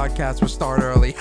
podcast would start early.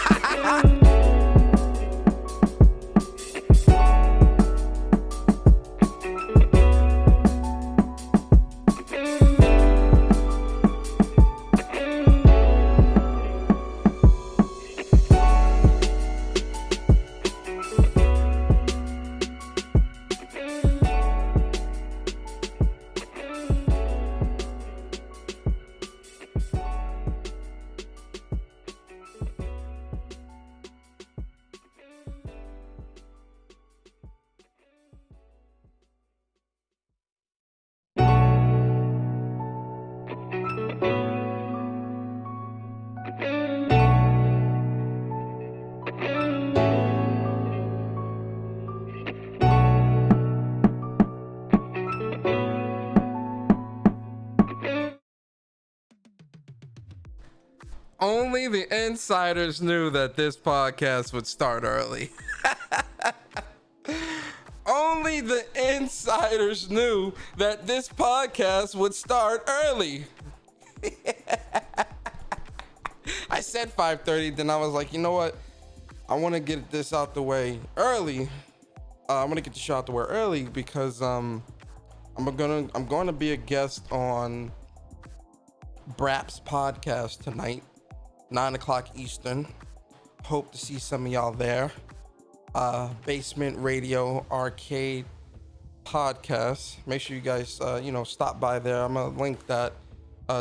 Only the insiders knew that this podcast would start early. Only the insiders knew that this podcast would start early. I said 5:30, then I was like, you know what? I want to get this out the way early. I'm gonna get the show out the way early because I'm going to be a guest on Brap's podcast tonight. 9:00 Eastern. Hope to see some of y'all there. Basement Radio Arcade Podcast. Make sure you guys, stop by there. I'm gonna link that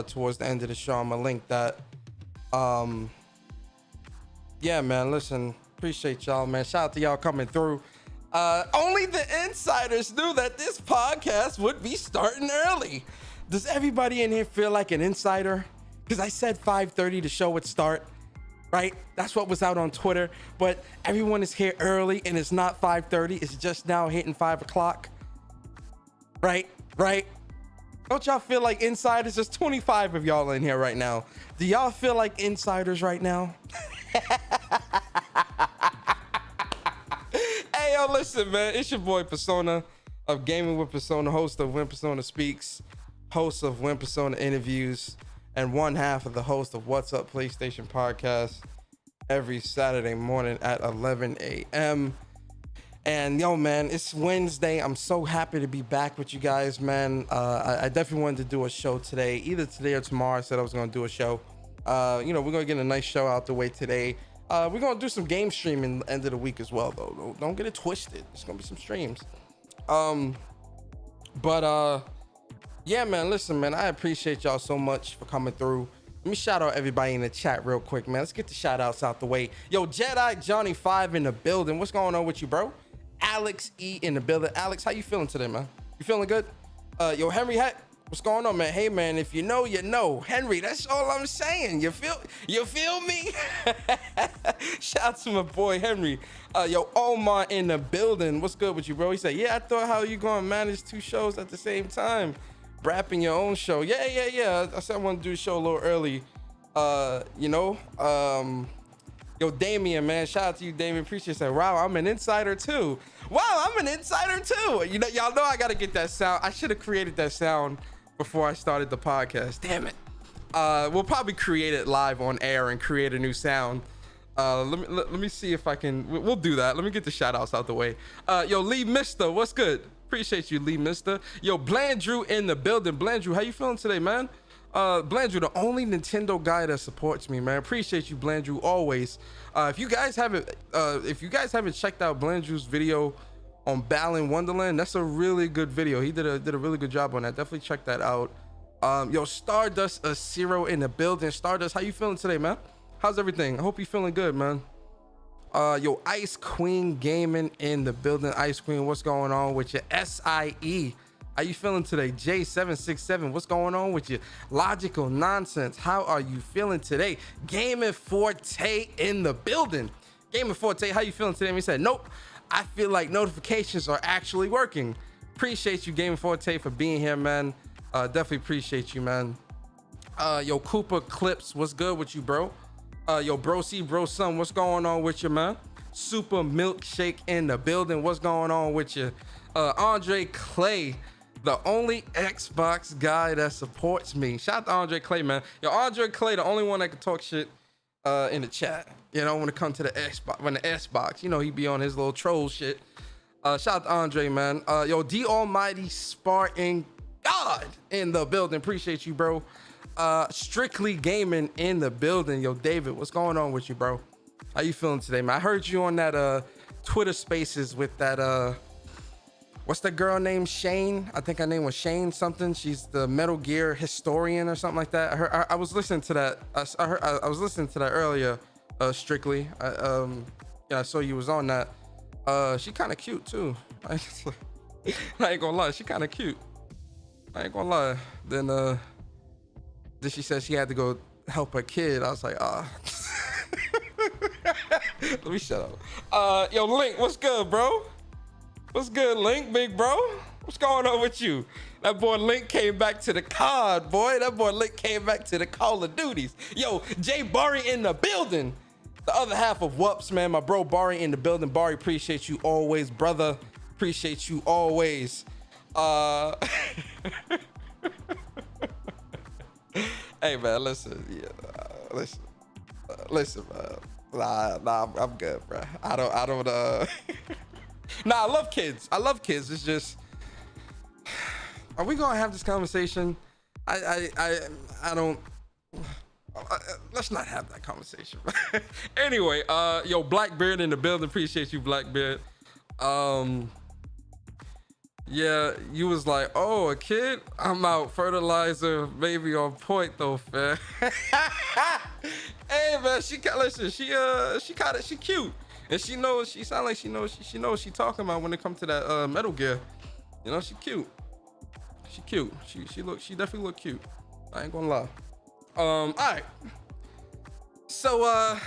towards the end of the show. I'm gonna link that. Yeah, man. Listen, appreciate y'all, man. Shout out to y'all coming through. Only the insiders knew that this podcast would be starting early. Does everybody in here feel like an insider? Because I said 5:30 the show would start, right? That's what was out on Twitter. But everyone is here early and it's not 5:30. It's just now hitting 5 o'clock. Right? Don't y'all feel like insiders? There's 25 of y'all in here right now. Do y'all feel like insiders right now? Hey, yo, listen, man. It's your boy Persona of Gaming with Persona, host of When Persona Speaks, host of When Persona Interviews, and one half of the host of What's Up PlayStation podcast every Saturday morning at 11 a.m. And yo, man, it's Wednesday. I'm so happy to be back with you guys, man. I definitely wanted to do a show today, either today or tomorrow. I said I was going to do a show. We're going to get a nice show out the way today. We're going to do some game streaming end of the week as well, though. Don't get it twisted. It's going to be some streams. Yeah, man, listen, man, I appreciate y'all so much for coming through. Let me shout out everybody in the chat real quick, man. Let's get the shout outs out the way. Yo, Jedi Johnny 5 in the building. What's going on with you, bro? Alex E in the building. Alex, how you feeling today, man? You feeling good? Yo, Henry Heck, what's going on, man? Hey, man, if you know, you know. Henry, that's all I'm saying. You feel me? Shout out to my boy, Henry. Yo, Omar in the building. What's good with you, bro? He said, yeah, I thought how you going to manage 2 shows at the same time. Rapping your own show. Yeah. I said I want to do the show a little early. Yo, Damien, man. Shout out to you, Damien. Appreciate that. Wow, I'm an insider too. You know, y'all know I got to get that sound. I should have created that sound before I started the podcast. Damn it. We'll probably create it live on air and create a new sound. Let me see if I can. We'll do that. Let me get the shout outs out the way. Yo, Lee Mister, what's good? Appreciate you, Lee Mister. Yo, Blandrew in the building. Blandrew, how you feeling today, man? Blandrew, the only Nintendo guy that supports me, man. Appreciate you, Blandrew, always. If you guys haven't checked out Blandrew's video on Balan Wonderland, that's a really good video. He did a really good job on that. Definitely check that out. Yo, Stardust Zero in the building. Stardust, how you feeling today, man? How's everything? I hope you're feeling good, man. Yo, Ice Queen Gaming in the building. Ice Queen, what's going on with you? SIE, how you feeling today? J767, what's going on with you? Logical Nonsense, how are you feeling today? Gaming Forte in the building. Gaming Forte, how you feeling today? And he said, nope, I feel like notifications are actually working. Appreciate you, Gaming Forte, for being here, man. Definitely appreciate you, man. Yo, Cooper Clips, what's good with you, bro? Yo, Bro C, Bro Son, what's going on with you, man? Super Milkshake in the building, what's going on with you? Andre Clay, the only Xbox guy that supports me. Shout out to Andre Clay, man. Yo, Andre Clay, the only one that can talk shit in the chat. You know, when it comes to the Xbox, when the Xbox, you know, he be on his little troll shit. Shout out to Andre, man. Yo, D Almighty Spartan God in the building. Appreciate you, bro. Strictly Gaming in the building. Yo, David, what's going on with you, bro? How you feeling today, man? I heard you on that Twitter Spaces with that what's that girl named Shane? I think her name was Shane something. She's the Metal Gear historian or something like that. I was listening to that. I was listening to that earlier. Strictly. Yeah, I saw you was on that. She kind of cute too. I ain't gonna lie, she kind of cute. I ain't gonna lie. Then she said she had to go help her kid. I was like, let me shut up. Yo, Link, what's good, bro? What's good, Link, big bro? What's going on with you? That boy Link came back to the COD, boy. That boy Link came back to the Call of Duties. Yo, Jay Barry in the building. The other half of Whoops, man. My bro Barry in the building. Barry, appreciate you always, brother. Appreciate you always. Hey, man, listen. Yeah, listen, man. Nah, I'm good, bro. I don't. Nah, I love kids. It's just, are we gonna have this conversation? I don't. Let's not have that conversation. Anyway, yo, Blackbeard in the building. Appreciate you, Blackbeard. Yeah, you was like, oh, a kid? I'm out. Fertilizer, baby on point though, fam. Hey, man, she cute. And she knows, she sound like she knows what she talking about when it comes to that Metal Gear. You know, she cute. She cute. She definitely look cute. I ain't gonna lie. All right. So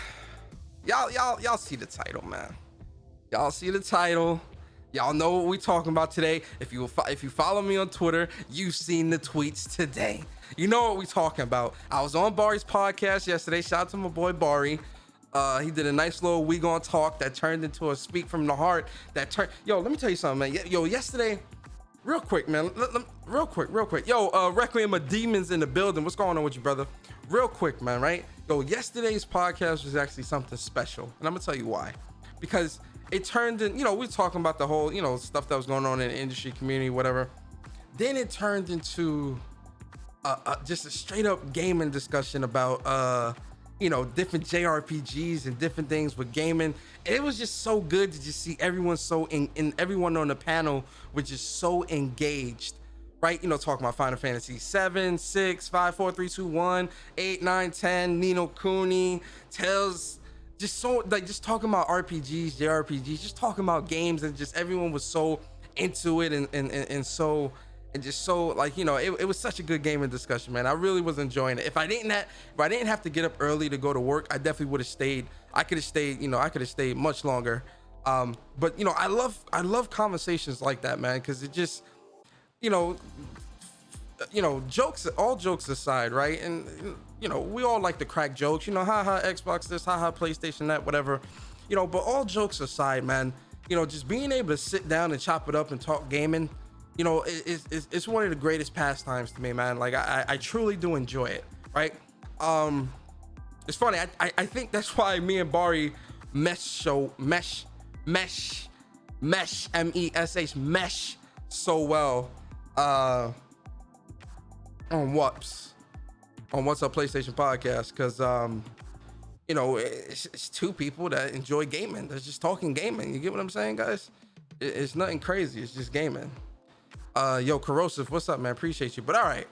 y'all see the title, man. Y'all see the title. Y'all know what we talking about today. If you follow me on Twitter, you've seen the tweets today. You know what we talking about. I was on Bari's podcast yesterday. Shout out to my boy Bari. He did a nice little We Gon' Talk that turned into a Speak from the Heart. Yo, let me tell you something, man. Yo, yesterday, real quick, man. Real quick. Yo, Requiem of Demons in the building. What's going on with you, brother? Real quick, man, right? Yo, yesterday's podcast was actually something special. And I'm going to tell you why. Because it turned in, you know, we were talking about the whole, you know, stuff that was going on in the industry community, whatever. Then it turned into just a straight up gaming discussion about, you know, different JRPGs and different things with gaming. And it was just so good to just see everyone everyone on the panel was just so engaged, right? You know, talking about Final Fantasy 7, 6, 5, 4, 3, 2, 1, 8, 9, 10, Ni no Kuni, Tales. Just so, like, just talking about RPGs, JRPGs, just talking about games, and just everyone was so into it and so, and just so, like, you know, it was such a good gaming discussion, man. I really was enjoying it. If I didn't have to get up early to go to work, I definitely would have stayed. I could have stayed much longer. But you know, I love conversations like that, man, because it just, you know, all jokes aside, right? And you know, we all like to crack jokes, you know, haha Xbox this, haha PlayStation that, whatever, you know. But all jokes aside, man, you know, just being able to sit down and chop it up and talk gaming, you know, it's one of the greatest pastimes to me, man. Like I truly do enjoy it, right? It's funny. I think that's why me and Bari mesh mesh so well on What's Up PlayStation podcast, because you know, it's two people that enjoy gaming. They're just talking gaming. You get what I'm saying, guys? It's nothing crazy. It's just gaming. Yo, Corrosive, what's up, man? Appreciate you. But all right,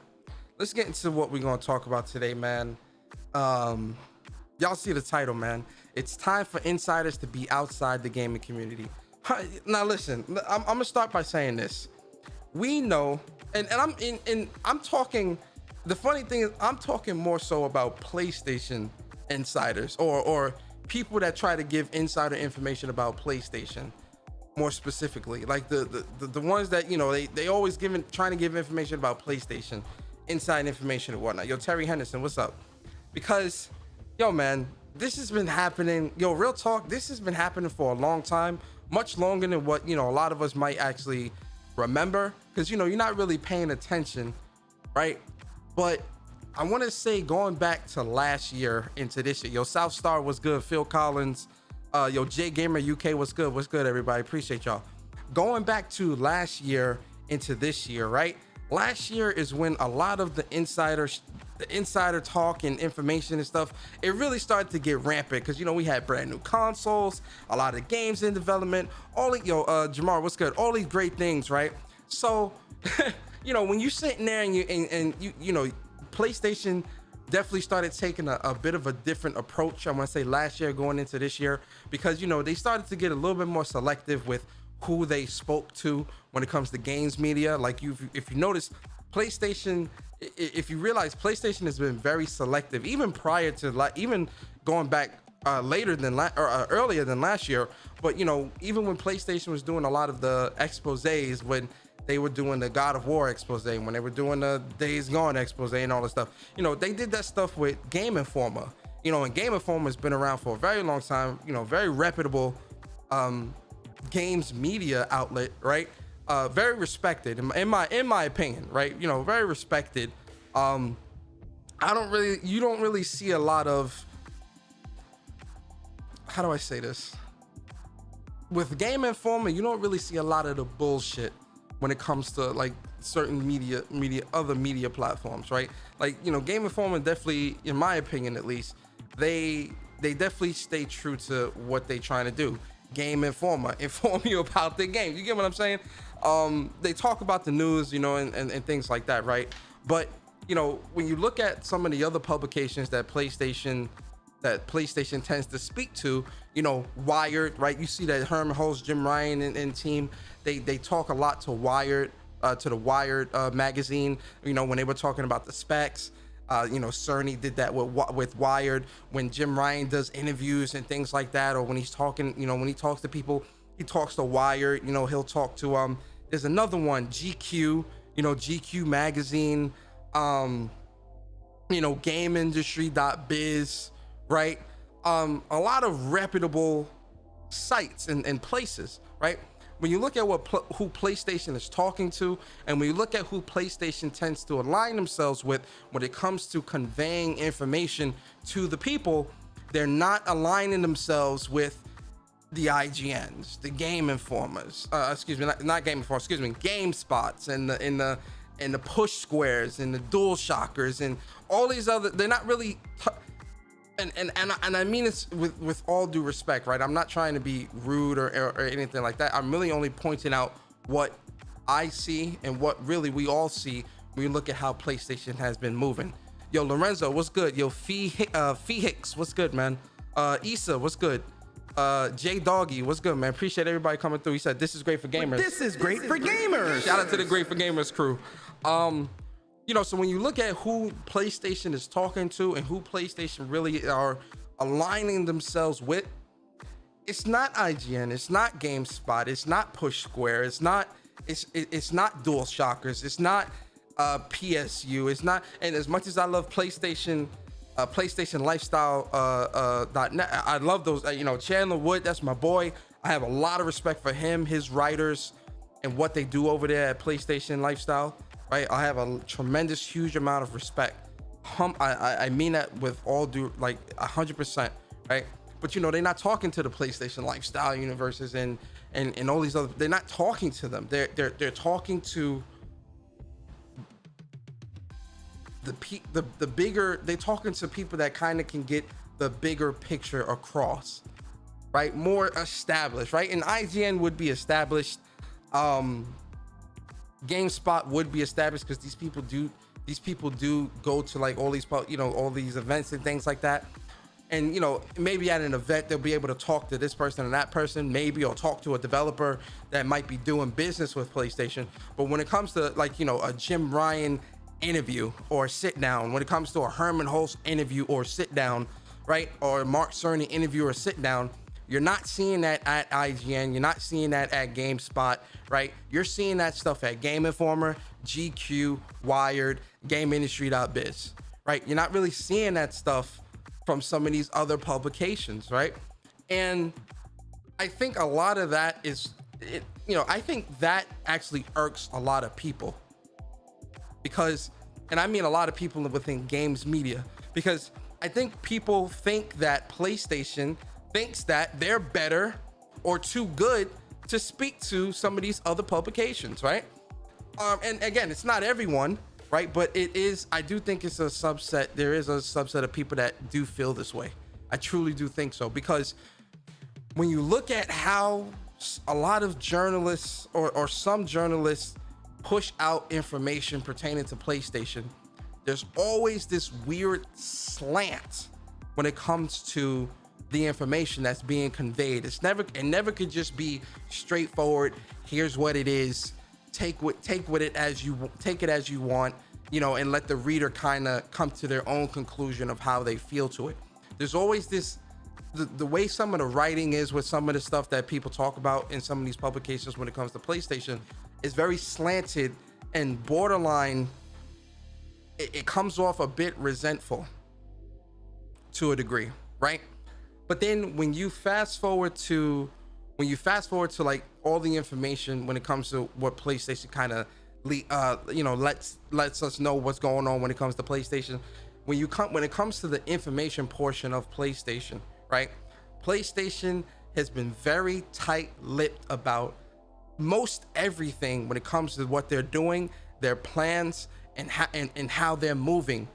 let's get into what we're gonna talk about today, man. Y'all see the title, man. It's time for insiders to be outside the gaming community. Now listen, I'm gonna start by saying this. We know, and I'm talking, the funny thing is I'm talking more so about PlayStation insiders or people that try to give insider information about PlayStation, more specifically, like the ones that, you know, they always trying to give information about PlayStation, inside information and whatnot. Yo, Terry Henderson, what's up? Because, yo, man, this has been happening. Yo, real talk, this has been happening for a long time, much longer than what, you know, a lot of us might actually remember, because, you know, you're not really paying attention, right? But I want to say going back to last year into this year, yo, South Star was good. Phil Collins, yo, J Gamer UK was good. What's good, everybody? Appreciate y'all. Going back to last year into this year, right? Last year is when a lot of the insider talk and information and stuff, it really started to get rampant because, you know, we had brand new consoles, a lot of games in development, Jamar, what's good? All these great things, right? So, you know, when you're sitting there and you know, PlayStation definitely started taking a bit of a different approach. I want to say last year going into this year, because, you know, they started to get a little bit more selective with who they spoke to when it comes to games media. Like if you notice, PlayStation, if you realize, PlayStation has been very selective, even prior to even going back earlier than last year. But, you know, even when PlayStation was doing a lot of the exposés, when they were doing the God of War expose, when they were doing the Days Gone expose and all this stuff, you know, they did that stuff with Game Informer. You know, and Game Informer has been around for a very long time, you know, very reputable games media outlet, right? Very respected in my opinion, right? You know, very respected. You don't really see a lot of, how do I say this? With Game Informer, you don't really see a lot of the bullshit when it comes to like certain other media platforms, right? Like, you know, Game Informer definitely, in my opinion at least, they definitely stay true to what they're trying to do. Game Informer, inform you about the game. You get what I'm saying? They talk about the news, you know, and things like that, right? But, you know, when you look at some of the other publications that PlayStation tends to speak to, you know, Wired, right? You see that Hermen Hulst, Jim Ryan and team, they talk a lot to Wired, to the Wired magazine, you know, when they were talking about the specs. You know, Cerny did that with Wired. When Jim Ryan does interviews and things like that, or when he's talking, you know, when he talks to people, he talks to Wired. You know, he'll talk to there's another one, GQ. You know, GQ magazine. You know, GameIndustry.biz, right? A lot of reputable sites and places, right? When you look at who PlayStation is talking to, and when you look at who PlayStation tends to align themselves with when it comes to conveying information to the people, they're not aligning themselves with the IGNs, the Game Informers, not Game Informers, GameSpots and the Push Squares and the Dual Shockers and all these other. They're not really. And I mean this with all due respect, right? I'm not trying to be rude or anything like that. I'm really only pointing out what I see and what really we all see when you look at how PlayStation has been moving. Yo, Lorenzo, what's good? Yo, Fee Hicks, what's good, man? Issa, what's good? J Doggy, what's good, man? Appreciate everybody coming through. He said, this is great for gamers. This is great for gamers. Shout out to the Great for Gamers crew. You know, so when you look at who PlayStation is talking to and who PlayStation really are aligning themselves with, it's not IGN, it's not GameSpot, it's not Push Square, it's not Dual Shockers, it's not PSU, it's not. And as much as I love PlayStation Lifestyle .net, I love those. You know, Chandler Wood, that's my boy. I have a lot of respect for him, his writers, and what they do over there at PlayStation Lifestyle. Right, I have a tremendous, huge amount of respect. I mean that with all due, like 100%. Right, but you know they're not talking to the PlayStation Lifestyle universes and all these other. They're not talking to them. They're talking to the bigger. They're talking to people that kind of can get the bigger picture across. Right, more established. Right, and IGN would be established. GameSpot would be established because these people do go to like all these, you know, all these events and things like that. And, you know, maybe at an event, they'll be able to talk to this person and that person, maybe, or talk to a developer that might be doing business with PlayStation. But when it comes to like, you know, a Jim Ryan interview or sit down, when it comes to a Hermen Hulst interview or sit down, right? Or Mark Cerny interview or sit down, you're not seeing that at IGN. You're not seeing that at GameSpot, right? You're seeing that stuff at Game Informer, GQ, Wired, GameIndustry.biz, right? You're not really seeing that stuff from some of these other publications, right? And I think a lot of that is, you know, I think that actually irks a lot of people because and I mean a lot of people within games media, because I think people think that PlayStation thinks that they're better or too good to speak to some of these other publications, right? And again, it's not everyone, right? But it is, I do think it's a subset. There is a subset of people that do feel this way. I truly do think so, because when you look at how a lot of journalists or some journalists push out information pertaining to PlayStation, there's always this weird slant when it comes to the information that's being conveyed. It never could just be straightforward. Here's what it is. Take it as you want, you know, and let the reader kind of come to their own conclusion of how they feel to it. There's always this, the way some of the writing is with some of the stuff that people talk about in some of these publications when it comes to PlayStation is very slanted and borderline. It comes off a bit resentful to a degree, right? But then when you fast forward to like all the information when it comes to what PlayStation kind of lets us know what's going on when it comes to PlayStation, when it comes to the information portion of PlayStation, right? PlayStation has been very tight-lipped about most everything when it comes to what they're doing, their plans, and how they're moving.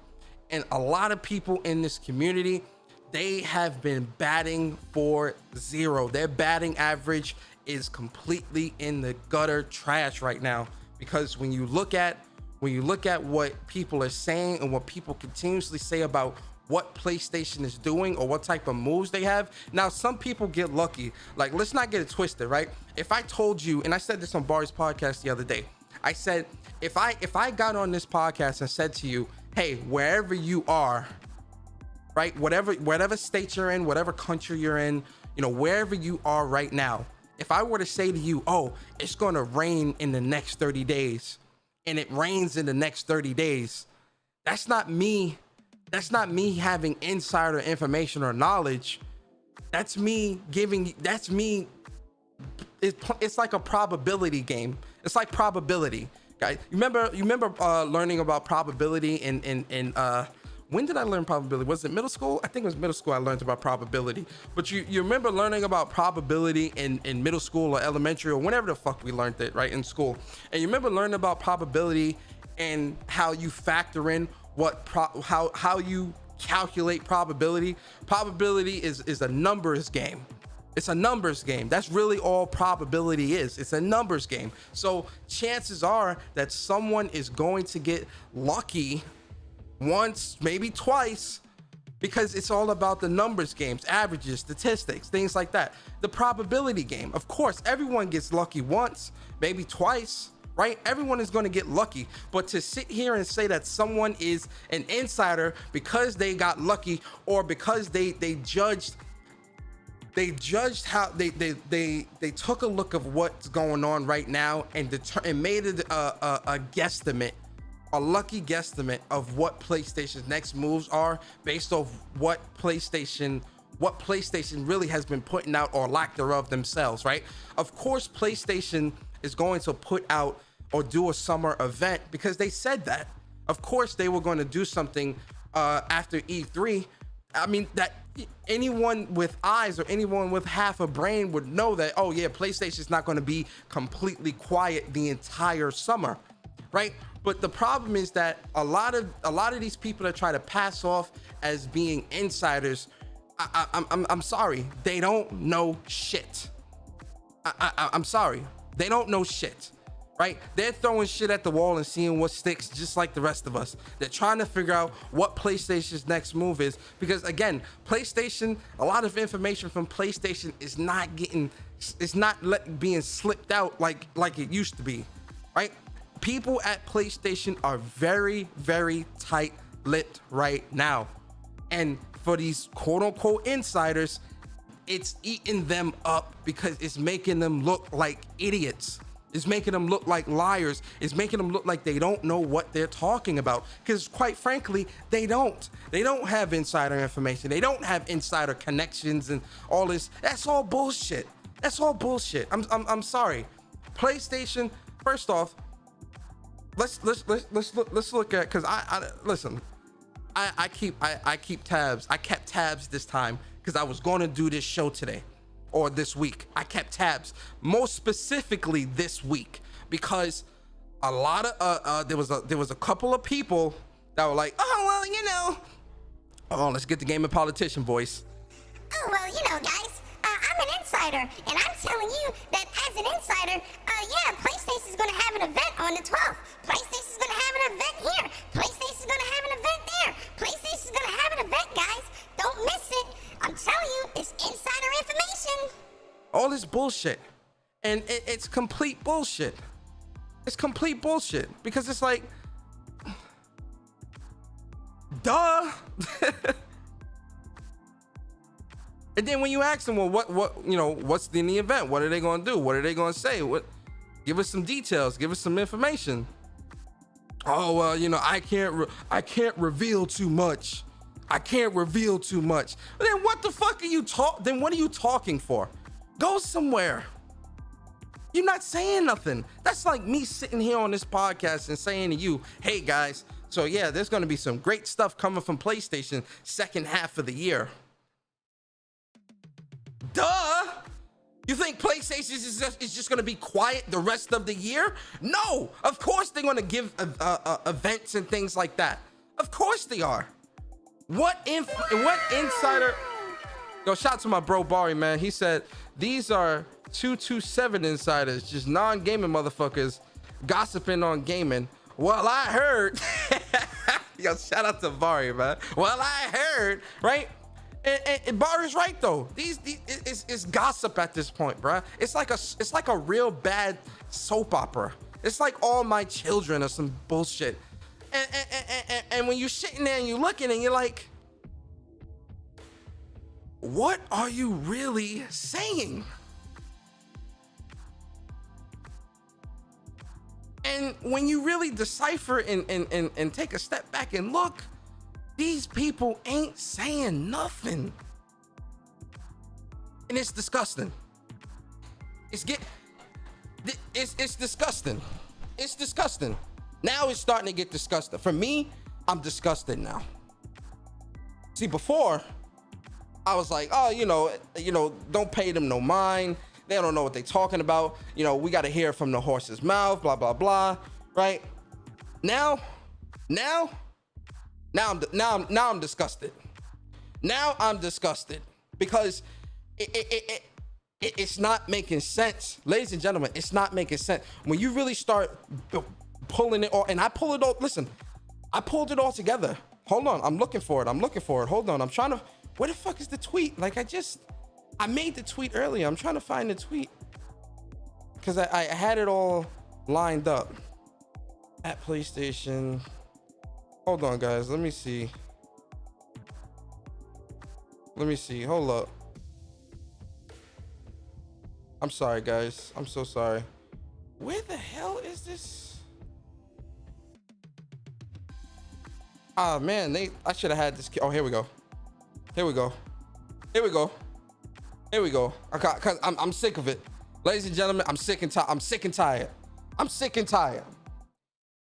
And a lot of people in this community, they have been batting for zero. Their batting average is completely in the gutter trash right now, because when you look at what people are saying and what people continuously say about what PlayStation is doing or what type of moves they have. Now, some people get lucky. Like, let's not get it twisted, right? If I told you, and I said this on Barry's podcast the other day, I said, if I got on this podcast and said to you, hey, wherever you are, right, whatever state you're in, whatever country you're in, you know, wherever you are right now, if I were to say to you, oh, it's going to rain in the next 30 days, and it rains in the next 30 days, that's not me having insider information or knowledge. It's like a probability game. It's like probability, guys. You remember learning about probability in when did I learn probability? Was it middle school? I think it was middle school I learned about probability. But you remember learning about probability in middle school or elementary or whenever the fuck we learned it, right, in school. And you remember learning about probability and how you factor in how you calculate probability. Probability is a numbers game. It's a numbers game. That's really all probability is. It's a numbers game. So chances are that someone is going to get lucky once, maybe twice, because it's all about the numbers games, averages, statistics, things like that. The probability game, of course, everyone gets lucky once, maybe twice, right? Everyone is going to get lucky. But to sit here and say that someone is an insider because they got lucky, or because they judged how they took a look of what's going on right now and made it a guesstimate, a lucky guesstimate of what PlayStation's next moves are based off what PlayStation really has been putting out, or lack thereof themselves, right? Of course, PlayStation is going to put out or do a summer event because they said that. Of course, they were going to do something after E3. I mean, that anyone with eyes or anyone with half a brain would know that, oh yeah, PlayStation's not going to be completely quiet the entire summer, right? But the problem is that a lot of these people that try to pass off as being insiders, I'm sorry, they don't know shit. I'm sorry, they don't know shit, right? They're throwing shit at the wall and seeing what sticks, just like the rest of us. They're trying to figure out what PlayStation's next move is, because again, PlayStation, a lot of information from PlayStation is not being slipped out like it used to be, right? People at PlayStation are very, very tight-lipped right now. And for these quote-unquote insiders, it's eating them up because it's making them look like idiots. It's making them look like liars. It's making them look like they don't know what they're talking about. Because quite frankly, they don't. They don't have insider information. They don't have insider connections and all this. That's all bullshit. That's all bullshit. I'm sorry. PlayStation, first off, let's look at, because I listen. I keep tabs. I kept tabs this time because I was going to do this show today or this week. I kept tabs, most specifically this week, because a lot of there was a couple of people that were like, oh well, you know, oh, let's get the game of politician voice. Oh well, you know, guys, I'm an insider, and I'm telling you that as an insider, yeah, PlayStation's gonna have an event on the 12th. PlayStation's gonna have an event here. PlayStation's gonna have an event there. PlayStation's gonna have an event, guys. Don't miss it. I'm telling you, it's insider information. All this bullshit, and it's complete bullshit. It's complete bullshit because it's like, duh. And then when you ask them, well, what, you know, what's in the event? What are they going to do? What are they going to say? What? Give us some details. Give us some information. Oh, well, you know, I can't reveal too much. I can't reveal too much. But then what the fuck are you then what are you talking for? Go somewhere. You're not saying nothing. That's like me sitting here on this podcast and saying to you, hey guys, so yeah, there's going to be some great stuff coming from PlayStation second half of the year. Duh! You think PlayStation is just going to be quiet the rest of the year? No! Of course they're going to give events and things like that. Of course they are. What insider... Yo, shout out to my bro Bari, man. He said, these are 227 insiders, just non-gaming motherfuckers gossiping on gaming. Well, I heard... Yo, shout out to Bari, man. Well, I heard, right? And Bari's right though. It's gossip at this point, bruh. It's like a real bad soap opera. It's like All My Children or some bullshit. And when you're sitting there and you're looking and you're like, what are you really saying? And when you really decipher and take a step back and look, these people ain't saying nothing. And it's disgusting. It's disgusting. It's disgusting. Now it's starting to get disgusting. For me, I'm disgusted now. See, before, I was like, oh, you know, don't pay them no mind. They don't know what they're talking about. You know, we got to hear from the horse's mouth, blah, blah, blah, right? Now I'm disgusted. Now I'm disgusted because it's not making sense. Ladies and gentlemen, it's not making sense. When you really start pulling it all, and I pull it all, listen, I pulled it all together. Hold on, I'm looking for it. Hold on, I'm trying to, where the fuck is the tweet? Like I made the tweet earlier. I'm trying to find the tweet because I had it all lined up at PlayStation. Hold on, guys. Let me see. Hold up. I'm sorry, guys. I'm so sorry. Where the hell is this? Ah, man. I should have had this. Oh, here we go. Cause I'm sick of it. Ladies and gentlemen, I'm sick and tired.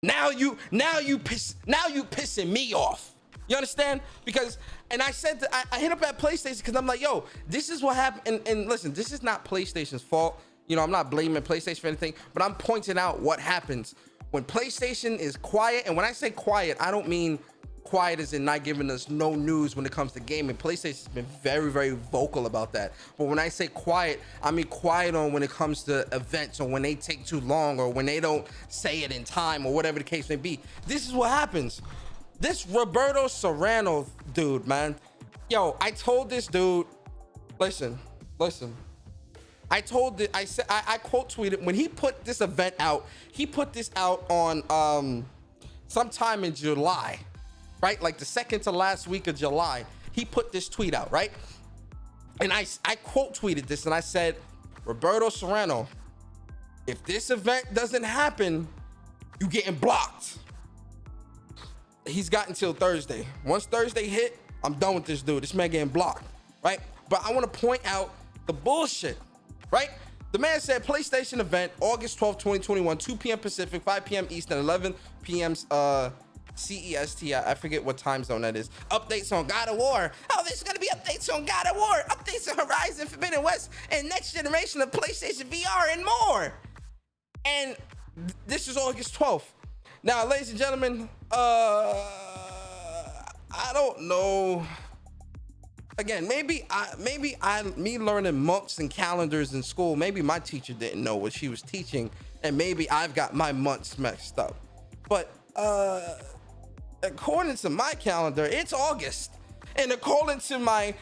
Now you pissing me off. You understand? Because, and I said that I hit up at PlayStation because I'm like, yo, this is what happened. And listen, this is not PlayStation's fault. You know, I'm not blaming PlayStation for anything, but I'm pointing out what happens when PlayStation is quiet. And when I say quiet, I don't mean quiet as in not giving us no news when it comes to gaming. PlayStation's been very, very vocal about that. But when I say quiet, I mean quiet on when it comes to events or when they take too long or when they don't say it in time or whatever the case may be. This is what happens. This Roberto Serrano dude, man. Yo, I told this dude, listen. I quote tweeted when he put this event out, he put this out on sometime in July. Right? Like the second to last week of July, he put this tweet out, right? And I quote tweeted this and I said, Roberto Serrano, if this event doesn't happen, you getting blocked. He's got until Thursday. Once Thursday hit, I'm done with this dude. This man getting blocked, right? But I want to point out the bullshit, right? The man said PlayStation event, August 12th, 2021, 2 p.m. Pacific, 5 p.m. Eastern, 11 p.m. CEST. I forget what time zone that is. Updates on God of War. Oh, there's gonna be updates on God of War, updates on Horizon Forbidden West, and next generation of PlayStation VR and more. And this is August 12th. Now, ladies and gentlemen, I don't know. Again, maybe me learning months and calendars in school, maybe my teacher didn't know what she was teaching, and maybe I've got my months mixed up. But according to my calendar, it's August, and according to my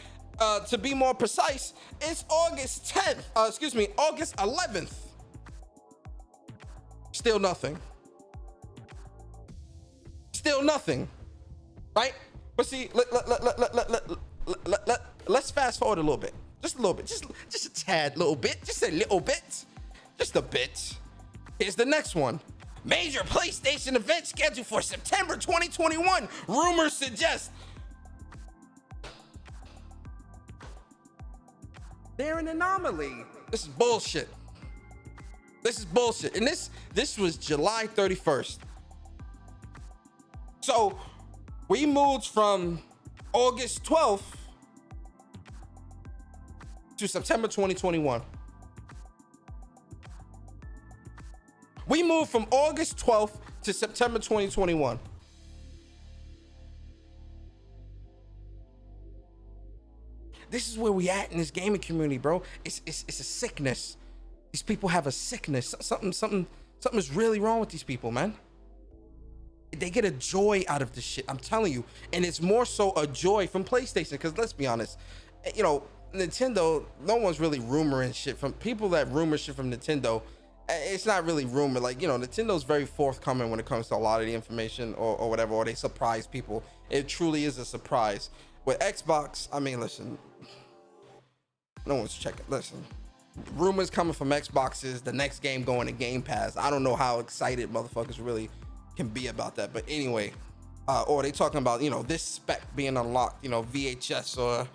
to be more precise, it's August 10th. August 11th. Still nothing. Still nothing. Right? But see, let's fast forward a little bit. Just a little bit. Just a tad little bit. Just a little bit. Just a bit. Here's the next one. Major PlayStation event scheduled for September 2021. Rumors suggest they're an anomaly. This is bullshit. This is bullshit. And this was July 31st. So we moved from August 12th to September 2021. We moved from August 12th to September 2021. This is where we at in this gaming community, bro. It's a sickness. These people have a sickness. Something is really wrong with these people, man. They get a joy out of this shit, I'm telling you. And it's more so a joy from PlayStation, because let's be honest, you know, Nintendo, no one's really rumoring shit from people that rumor shit from Nintendo. It's not really rumor. Like, you know, Nintendo's very forthcoming when it comes to a lot of the information or whatever, or they surprise people. It truly is a surprise. With Xbox, I mean, listen, no one's checking. Listen, rumors coming from Xbox is the next game going to Game Pass. I don't know how excited motherfuckers really can be about that, but anyway, or they talking about, you know, this spec being unlocked, you know, VHS or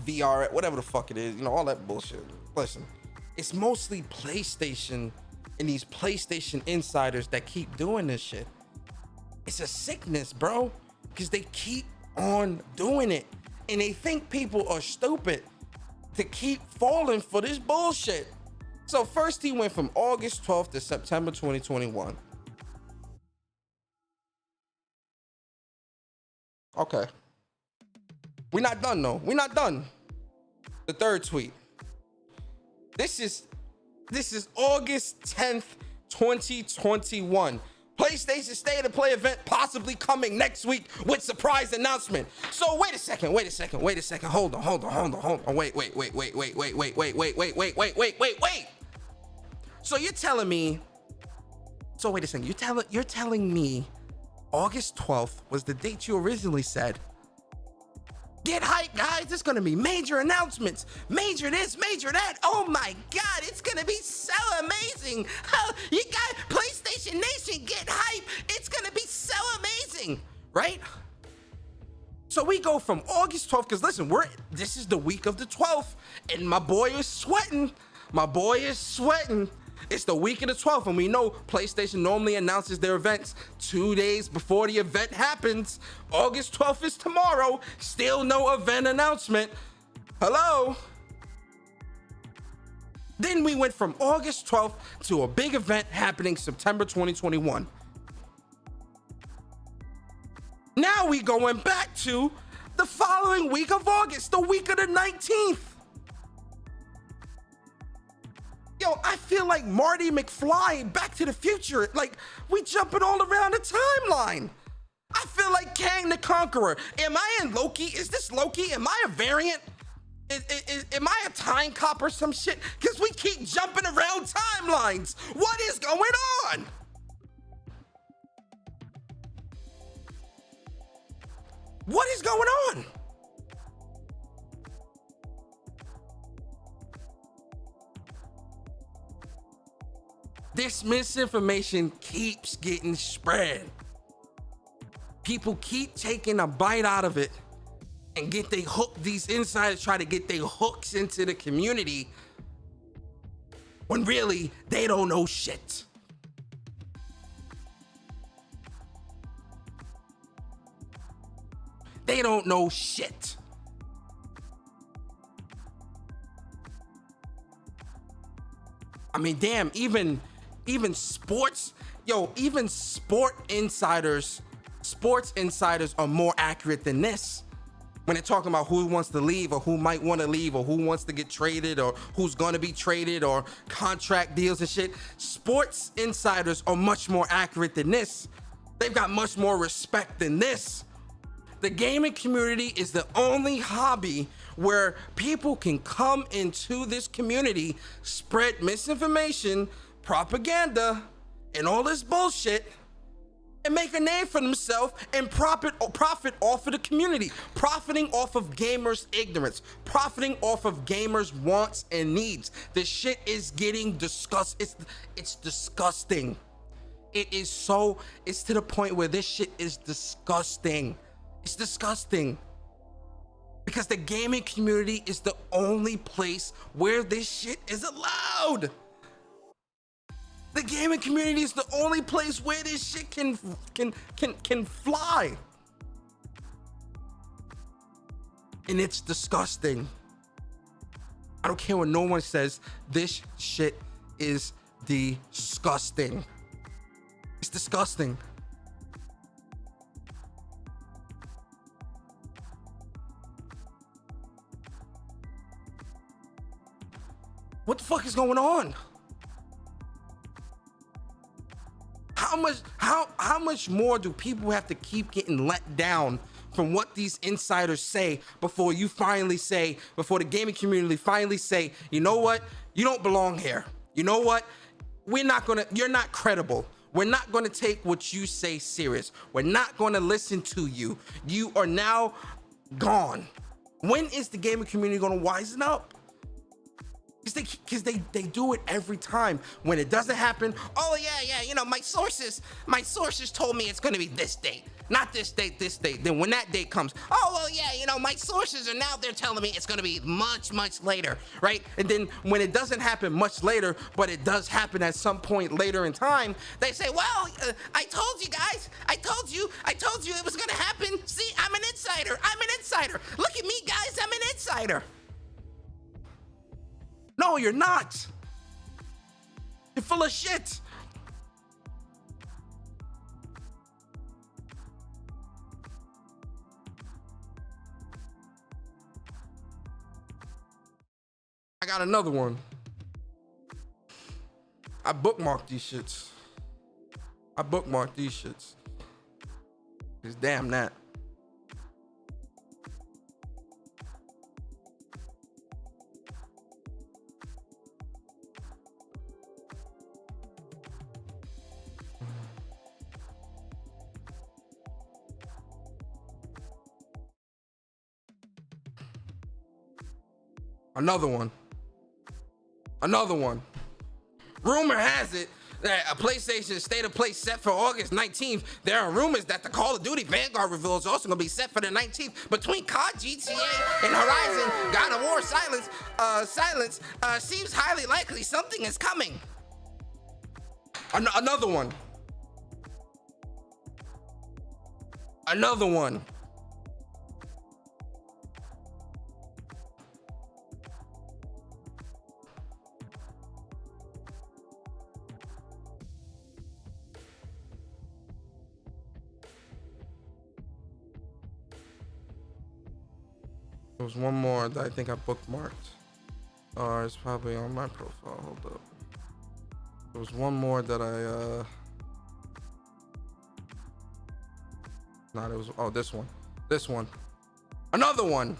VR, whatever the fuck it is, you know, all that bullshit. Listen, it's mostly PlayStation and these PlayStation insiders that keep doing this shit. It's a sickness, bro, because they keep on doing it, and they think people are stupid to keep falling for this bullshit. So first he went from August 12th to September 2021. Okay. We're not done though. We're not done. The third tweet. This is August 10th, 2021. PlayStation State of Play event possibly coming next week with surprise announcement. So wait a second. Hold on. Wait. So you're telling me, you're telling me August 12th was the date you originally said. Get hyped, guys. There's going to be major announcements. Major this, major that. Oh my God, it's going to be so amazing. You got PlayStation Nation, get hyped. It's going to be so amazing, right? So we go from August 12th, because listen, this is the week of the 12th, and my boy is sweating. It's the week of the 12th, and we know PlayStation normally announces their events 2 days before the event happens. August 12th is tomorrow. Still no event announcement. Hello? Then we went from August 12th to a big event happening September 2021. Now we going back to the following week of August, the week of the 19th. Yo, I feel like Marty McFly, Back to the Future. Like, we jumping all around the timeline. I feel like Kang the Conqueror. Am I in Loki? Is this Loki? Am I a variant? Am I a time cop or some shit? Because we keep jumping around timelines. What is going on? What is going on? This misinformation keeps getting spread. People keep taking a bite out of it and get they hook. These insiders try to get their hooks into the community when really they don't know shit. They don't know shit. I mean, damn, even sports, even sports insiders are more accurate than this. When they're talking about who wants to leave or who might want to leave or who wants to get traded or who's going to be traded or contract deals and shit, sports insiders are much more accurate than this. They've got much more respect than this. The gaming community is the only hobby where people can come into this community, spread misinformation, propaganda, and all this bullshit, and make a name for themselves and profit off of the community, profiting off of gamers' ignorance, profiting off of gamers' wants and needs. This shit is getting disgusting. It's disgusting. It's to the point where this shit is disgusting. It's disgusting. Because the gaming community is the only place where this shit is allowed. The gaming community is the only place where this shit can fly. And it's disgusting. I don't care what no one says. This shit is disgusting. It's disgusting. What the fuck is going on? How much more do people have to keep getting let down from what these insiders say before the gaming community finally say, you know what? You don't belong here. You know what? You're not credible. We're not gonna take what you say serious. We're not gonna listen to you. You are now gone. When is the gaming community gonna wisen up? Because they do it every time. When it doesn't happen, oh yeah, my sources told me it's gonna be this date, not this date, this date. Then when that date comes, oh well yeah, my sources are now they're telling me it's gonna be much later, right? And then when it doesn't happen much later, but it does happen at some point later in time, they say, well, I told you guys, I told you it was gonna happen. See, I'm an insider. Look at me, guys, I'm an insider. No, you're not. You're full of shit. I got another one. I bookmarked these shits. Cause damn that. Another one. Rumor has it that a PlayStation State of Play set for August 19th. There are rumors that the Call of Duty Vanguard reveal is also going to be set for the 19th. Between COD, GTA, and Horizon, God of War Silence seems highly likely something is coming. Another one. There was one more that I think I bookmarked. It's probably on my profile. Hold up. There was one more that I this one. Another one.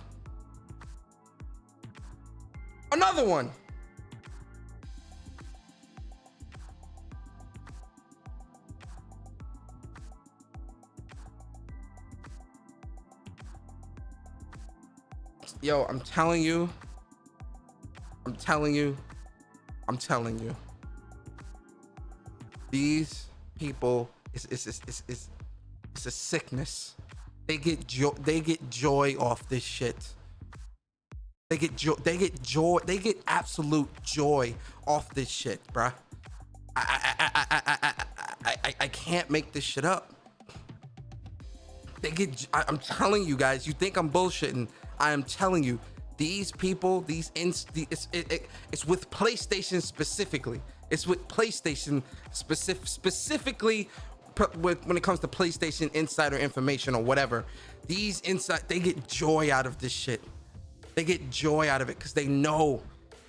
Yo, I'm telling you. These people, it's a sickness. They get joy off this shit. They get joy. They get joy. They get absolute joy off this shit, bruh. I can't make this shit up. I'm telling you guys. You think I'm bullshitting? I am telling you. These people, it's with PlayStation specifically. It's with PlayStation specifically when it comes to PlayStation insider information or whatever. They get joy out of this shit. They get joy out of it because they know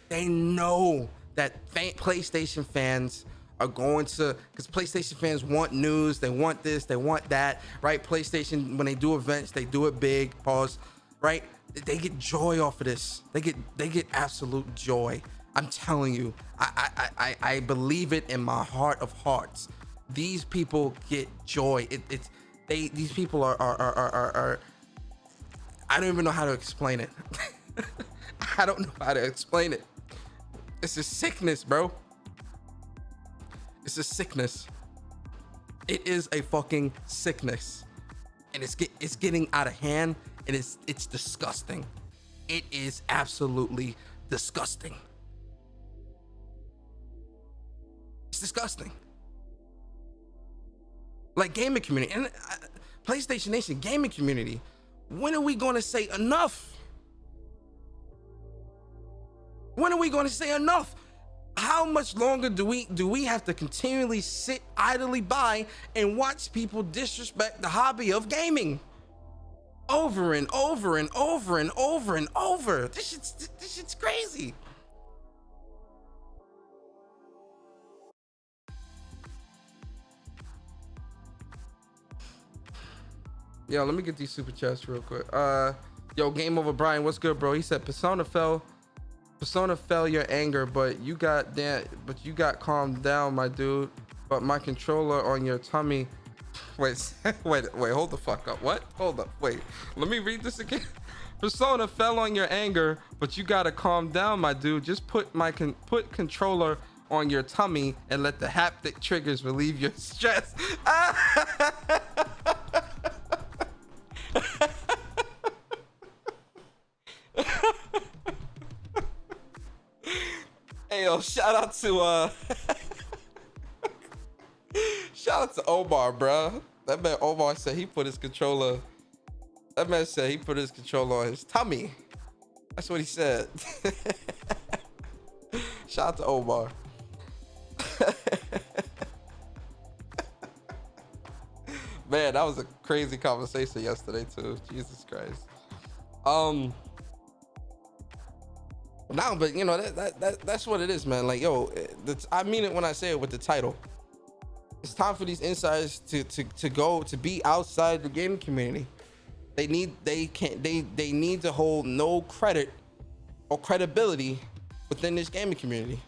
that PlayStation fans are going to, because PlayStation fans want news, they want this, they want that, right? PlayStation, when they do events, they do it big, pause, right? They get joy off of this. They get absolute joy. I'm telling you, I believe it in my heart of hearts. These people get joy. These people are I don't even know how to explain it. I don't know how to explain it. It's a sickness, bro. It's a sickness. It is a fucking sickness, and it's getting out of hand, and it's disgusting. It is absolutely disgusting. It's disgusting. Like gaming community and PlayStation Nation gaming community. When are we going to say enough? When are we going to say enough? How much longer do we have to continually sit idly by and watch people disrespect the hobby of gaming over and over and over and over and over? This shit's crazy. Yo, let me get these super chats real quick. Yo, Game Over Brian, what's good, bro? He said Persona fell your anger, but you got calmed down, my dude. But my controller on your tummy. Wait, hold the fuck up. What? Hold up. Wait. Let me read this again. Persona fell on your anger, but you gotta calm down, my dude. Just put controller on your tummy and let the haptic triggers relieve your stress. Hey, yo, shout out to Omar, bro. That man Omar said he put his controller. That man said he put his controller on his tummy. That's what he said. Shout out to Omar. Man, that was a crazy conversation yesterday too. Jesus Christ. No, but you know that's what it is, man. Like, yo, I mean it when I say it with the title. It's time for these insiders to be outside the gaming community. They need to hold no credit or credibility within this gaming community.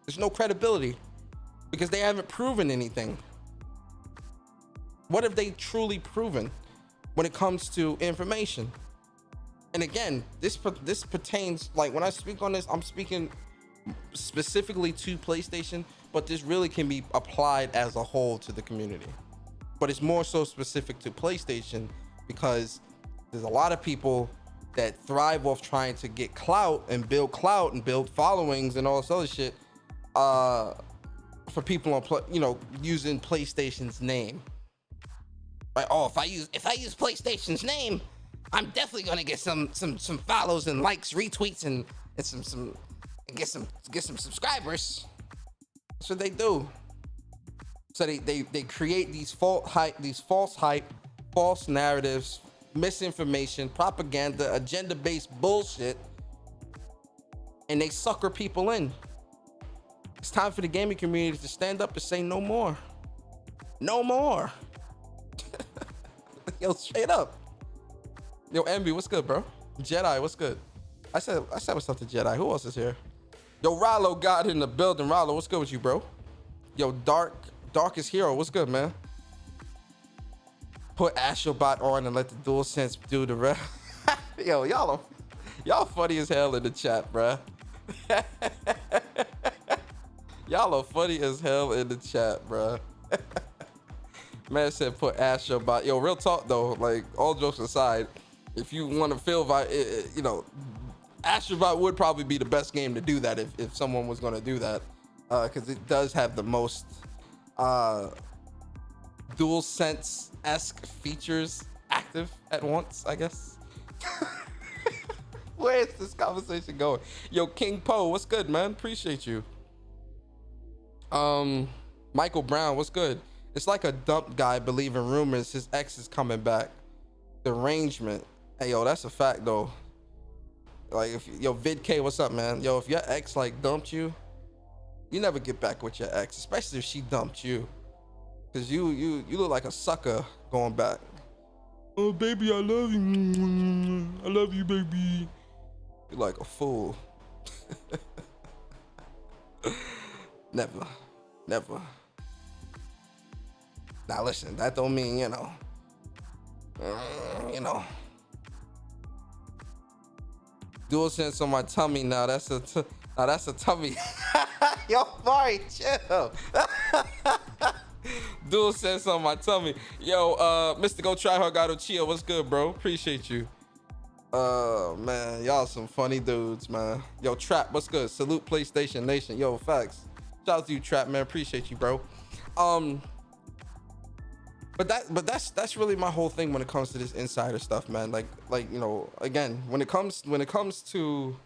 There's no credibility because they haven't proven anything. What have they truly proven when it comes to information? And again, this pertains, like when I speak on this, I'm speaking specifically to PlayStation, but this really can be applied as a whole to the community. But it's more so specific to PlayStation because there's a lot of people that thrive off trying to get clout and build followings and all this other shit for people on using PlayStation's name. Right? Oh, if I use PlayStation's name, I'm definitely gonna get some follows and likes, retweets, and get some subscribers. That's what they do. So they create these false hype, false narratives, misinformation, propaganda, agenda-based bullshit, and they sucker people in. It's time for the gaming community to stand up and say no more. No more. Yo, straight up. Yo, Envy, what's good, bro? Jedi, what's good? I said what's up to Jedi. Who else is here? Yo, Rollo got in the building. Rollo, what's good with you, bro? Yo, Darkest Hero, what's good, man? Put Astrobot on and let the DualSense do the rest. Yo, y'all funny as hell in the chat, bruh. Y'all are funny as hell in the chat, bruh. Man said put Astrobot. Yo, real talk though, like all jokes aside, if you want to feel, you know, Astrobot would probably be the best game to do that if someone was going to do that, because it does have the most DualSense-esque features active at once, I guess. Where is this conversation going? Yo, King Poe, what's good, man? Appreciate you. Michael Brown, what's good? It's like a dump guy believing rumors his ex is coming back. Derangement. Hey, yo, that's a fact, though. Like, yo, VidK, what's up, man? Yo, if your ex, like, dumped you, you never get back with your ex, especially if she dumped you. Because you look like a sucker going back. Oh, baby, I love you. I love you, baby. You're like a fool. Never. Now, listen, that don't mean, you know. DualSense on my tummy now. That's a tummy. Yo, Mari, chill. DualSense on my tummy. Yo, Mr. Go Try Hard Gato Chill. What's good, bro? Appreciate you. Man, y'all some funny dudes, man. Yo, Trap, what's good? Salute PlayStation Nation. Yo, facts. Shout out to you, Trap, man. Appreciate you, bro. But that's really my whole thing when it comes to this insider stuff, man. Like you know, again, when it comes to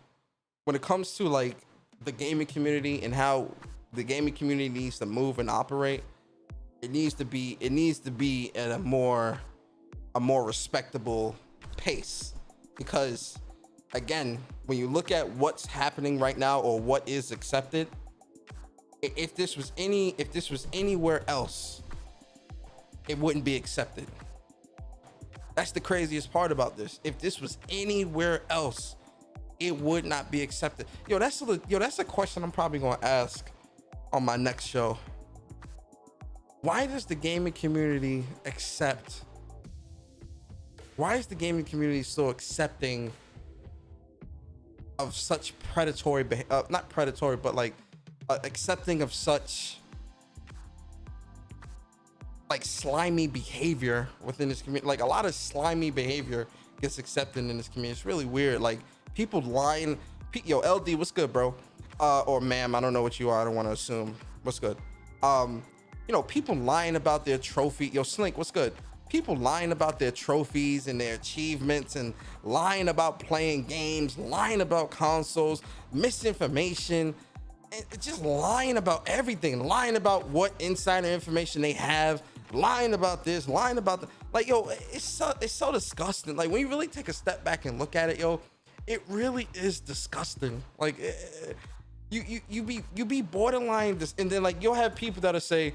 like the gaming community and how the gaming community needs to move and operate, it needs to be at a more respectable pace. Because again, when you look at what's happening right now or what is accepted, if this was anywhere else, it wouldn't be accepted. That's the craziest part about this. If this was anywhere else, it would not be accepted. Yo, that's a question I'm probably gonna ask on my next show. Why does the gaming community why is the gaming community so accepting of such predatory not predatory, but like accepting of such like slimy behavior within this community? Like a lot of slimy behavior gets accepted in this community. It's really weird. Like people lying. Yo, LD, what's good, bro? Or ma'am, I don't know what you are. I don't want to assume. What's good? You know, people lying about their trophy. Yo, Slink, what's good? People lying about their trophies and their achievements and lying about playing games, lying about consoles, misinformation, and just lying about everything, lying about what insider information they have, lying about this, lying about that. Like, yo, it's so disgusting. Like when you really take a step back and look at it, yo, it really is disgusting. Like you be borderline this, and then like you'll have people that'll say,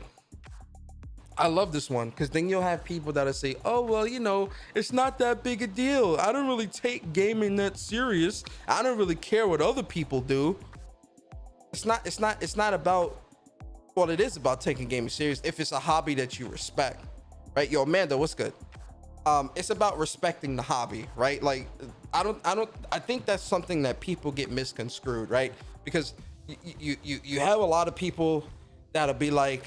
I love this one, because then you'll have people that'll say, oh, well, you know, it's not that big a deal. I don't really take gaming that serious. I don't really care what other people do. It's not about, well, it is about taking gaming serious if it's a hobby that you respect, right? Yo, Amanda, what's good? It's about respecting the hobby, right? Like, I think that's something that people get misconstrued, right? Because you have a lot of people that'll be like,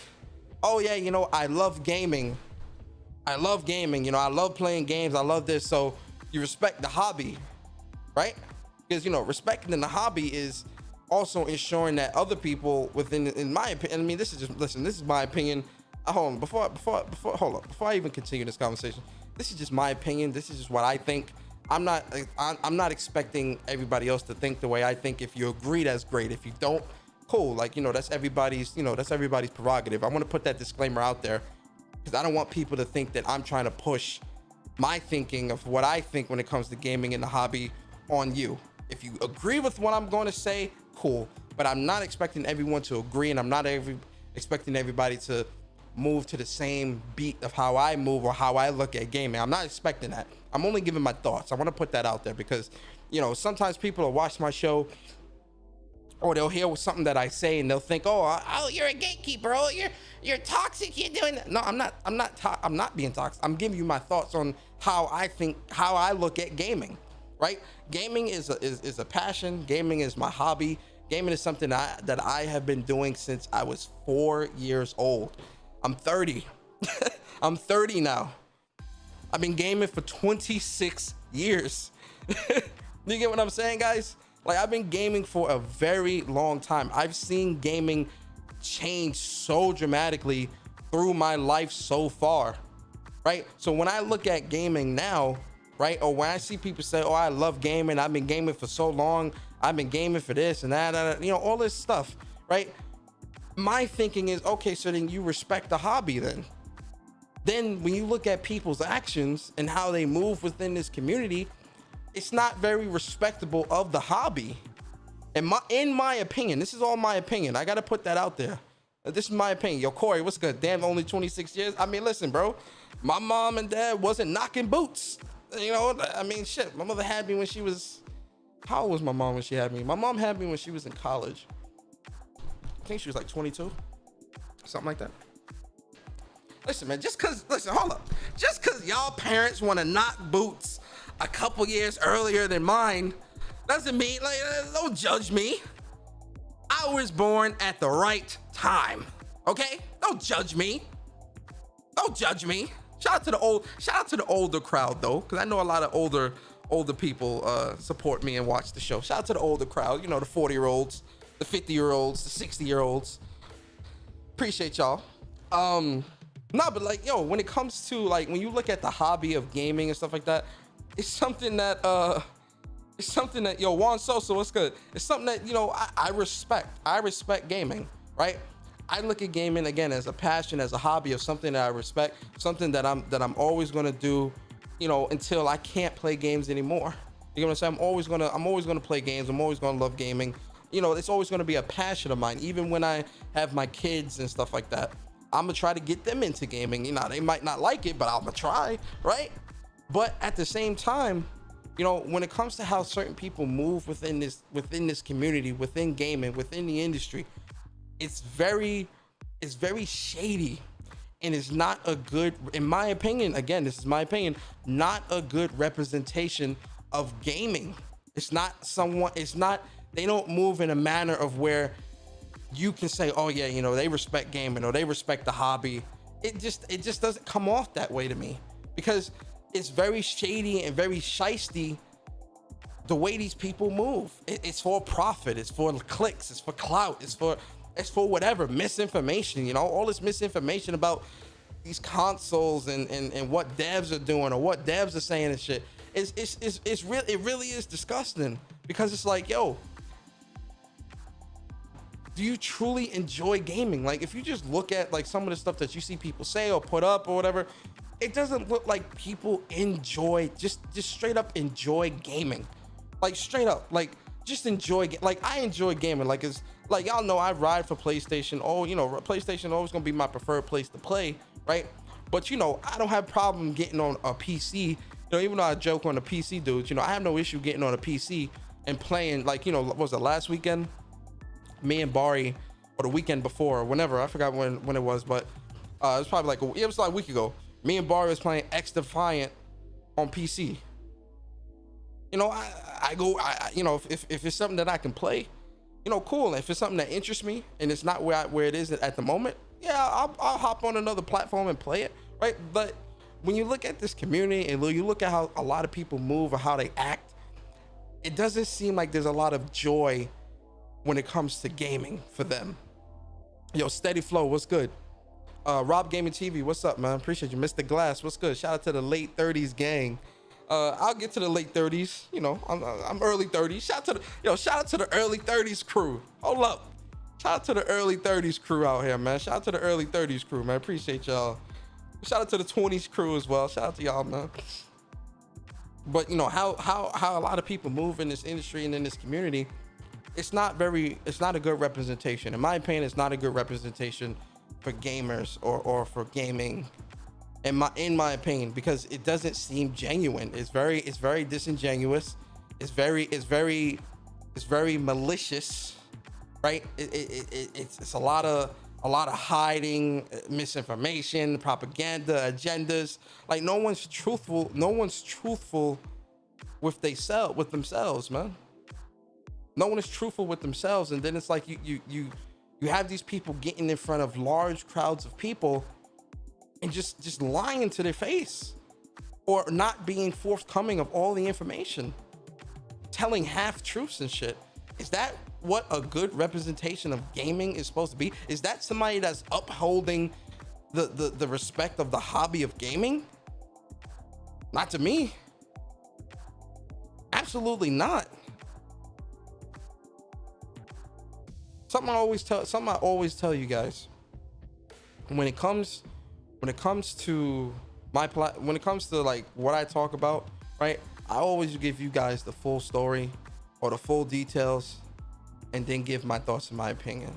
oh yeah, you know, I love gaming, you know, I love playing games, I love this. So you respect the hobby, right? Because, you know, respecting the hobby is also ensuring that other people within, in my opinion, I mean, this is my opinion. Hold on, before I even continue this conversation, this is just my opinion. This is just what I think. I'm not expecting everybody else to think the way I think. If you agree, that's great. If you don't, cool. Like, you know, that's everybody's prerogative. I want to put that disclaimer out there because I don't want people to think that I'm trying to push my thinking of what I think when it comes to gaming and the hobby on you. If you agree with what I'm going to say, cool. But I'm not expecting everyone to agree, and I'm not expecting everybody to move to the same beat of how I move or how I look at gaming. I'm not expecting that. I'm only giving my thoughts. I want to put that out there because, you know, sometimes people will watch my show or they'll hear something that I say and they'll think, oh, you're a gatekeeper. Oh, you're toxic. You're doing that. No, I'm not being toxic. I'm giving you my thoughts on how I look at gaming, right? Gaming is a passion. Gaming is my hobby. Gaming is something that I have been doing since I was 4 years old. I'm 30. I'm 30 now. I've been gaming for 26 years. You get what I'm saying, guys? Like, I've been gaming for a very long time. I've seen gaming change so dramatically through my life so far, right? So when I look at gaming now, right, or when I see people say, oh, I love gaming, I've been gaming for so long, I've been gaming for this and that, you know, all this stuff, right? My thinking is, okay, so then you respect the hobby then. Then when you look at people's actions and how they move within this community, it's not very respectable of the hobby. And in my opinion, this is all my opinion. I got to put that out there. This is my opinion. Yo, Corey, what's good? Damn, only 26 years. I mean, listen, bro, my mom and dad wasn't knocking boots. You know, I mean, shit, my mother had me when she was, how old was my mom when she had me? My mom had me when she was in college. I think she was like 22, something like that. Listen, man, hold up. Just cause y'all parents want to knock boots a couple years earlier than mine doesn't mean, like, don't judge me. I was born at the right time, okay? Don't judge me. Don't judge me. Shout out to the older crowd though, because I know a lot of older people support me and watch the show. Shout out to the older crowd, you know, the 40-year-olds, the 50-year-olds, the 60-year-olds. Appreciate y'all. No, but like, yo, when it comes to, like, when you look at the hobby of gaming and stuff like that, it's something that, yo, Juan Sosa, what's good? It's something that, you know, I respect. I respect gaming, right? I look at gaming again as a passion, as a hobby, of something that I respect, something that I'm always gonna do, you know, until I can't play games anymore. You know what I'm saying? I'm always gonna play games. I'm always gonna love gaming. You know, it's always gonna be a passion of mine. Even when I have my kids and stuff like that, I'm gonna try to get them into gaming. You know, they might not like it, but I'm gonna try, right? But at the same time, you know, when it comes to how certain people move within this community, within gaming, within the industry, it's very shady, and it's not a good, in my opinion, again, this is my opinion, not a good representation of gaming. They don't move in a manner of where you can say, oh yeah, you know, they respect gaming or they respect the hobby. It just doesn't come off that way to me, because it's very shady and very shisty the way these people move. It's for profit, it's for clicks, it's for clout, it's for whatever, misinformation, you know, all this misinformation about these consoles and what devs are doing or what devs are saying and shit. It really is disgusting, because it's like, yo, do you truly enjoy gaming? Like, if you just look at like some of the stuff that you see people say or put up or whatever, it doesn't look like people enjoy, just straight up enjoy gaming. Like, straight up, like, just enjoy, like, I enjoy gaming. Like, it's like, y'all know I ride for PlayStation. Oh, you know, PlayStation always gonna be my preferred place to play, right? But, you know, I don't have problem getting on a PC. You know, even though I joke on the PC dudes, you know, I have no issue getting on a PC and playing, like, you know, what was it, last weekend? Me and Bari, or the weekend before, or whenever, I forgot when it was, but it was probably like, it was like a week ago. Me and Bari was playing X Defiant on PC. You know, I you know, if it's something that I can play, you know, cool. If it's something that interests me and it's not where it is at the moment, yeah, I'll hop on another platform and play it, right? But when you look at this community and you look at how a lot of people move or how they act, it doesn't seem like there's a lot of joy when it comes to gaming for them. Yo, Steady Flow, what's good? Rob Gaming TV, what's up, man? Appreciate you. Mr. Glass, what's good? Shout out to the late 30s gang. I'll get to the late 30s. You know, I'm early 30s. Shout out to the early 30s crew. Hold up. Shout out to the early 30s crew out here, man. Shout out to the early 30s crew, man. Appreciate y'all. Shout out to the 20s crew as well. Shout out to y'all, man. But you know how a lot of people move in this industry and in this community, it's not a good representation. In my opinion, it's not a good representation for gamers or for gaming. In my opinion, because it doesn't seem genuine. It's very disingenuous. It's very malicious, right? It's a lot of hiding, misinformation, propaganda, agendas. Like, no one's truthful with themselves, man. No one is truthful with themselves, and then it's like you have these people getting in front of large crowds of people and just lying to their face. or not being forthcoming of all the information, telling half truths and shit. Is that what a good representation of gaming is supposed to be? Is that somebody that's upholding the respect of the hobby of gaming? Not to me. Absolutely not. Something I always tell you guys, when it comes to like what I talk about, right? I always give you guys the full story or the full details, and then give my thoughts and my opinion.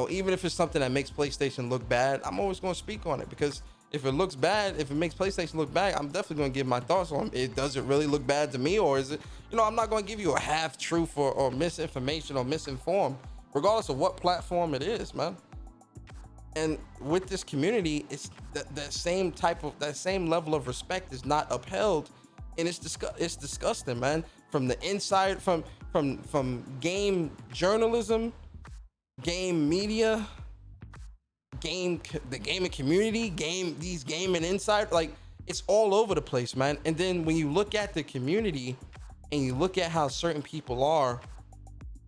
Even if it's something that makes PlayStation look bad, I'm always going to speak on it, because if it looks bad, if it makes PlayStation look bad, I'm definitely going to give my thoughts on it. Does it really look bad to me, or is it, I'm not going to give you a half truth or misinformation or misinformed, regardless of what platform it is, man. And with this community, it's that same level of respect is not upheld, and it's disgusting, man. From the inside, from game journalism, game media, the gaming community, these gaming inside, like, it's all over the place, man. And then when you look at the community and you look at how certain people are,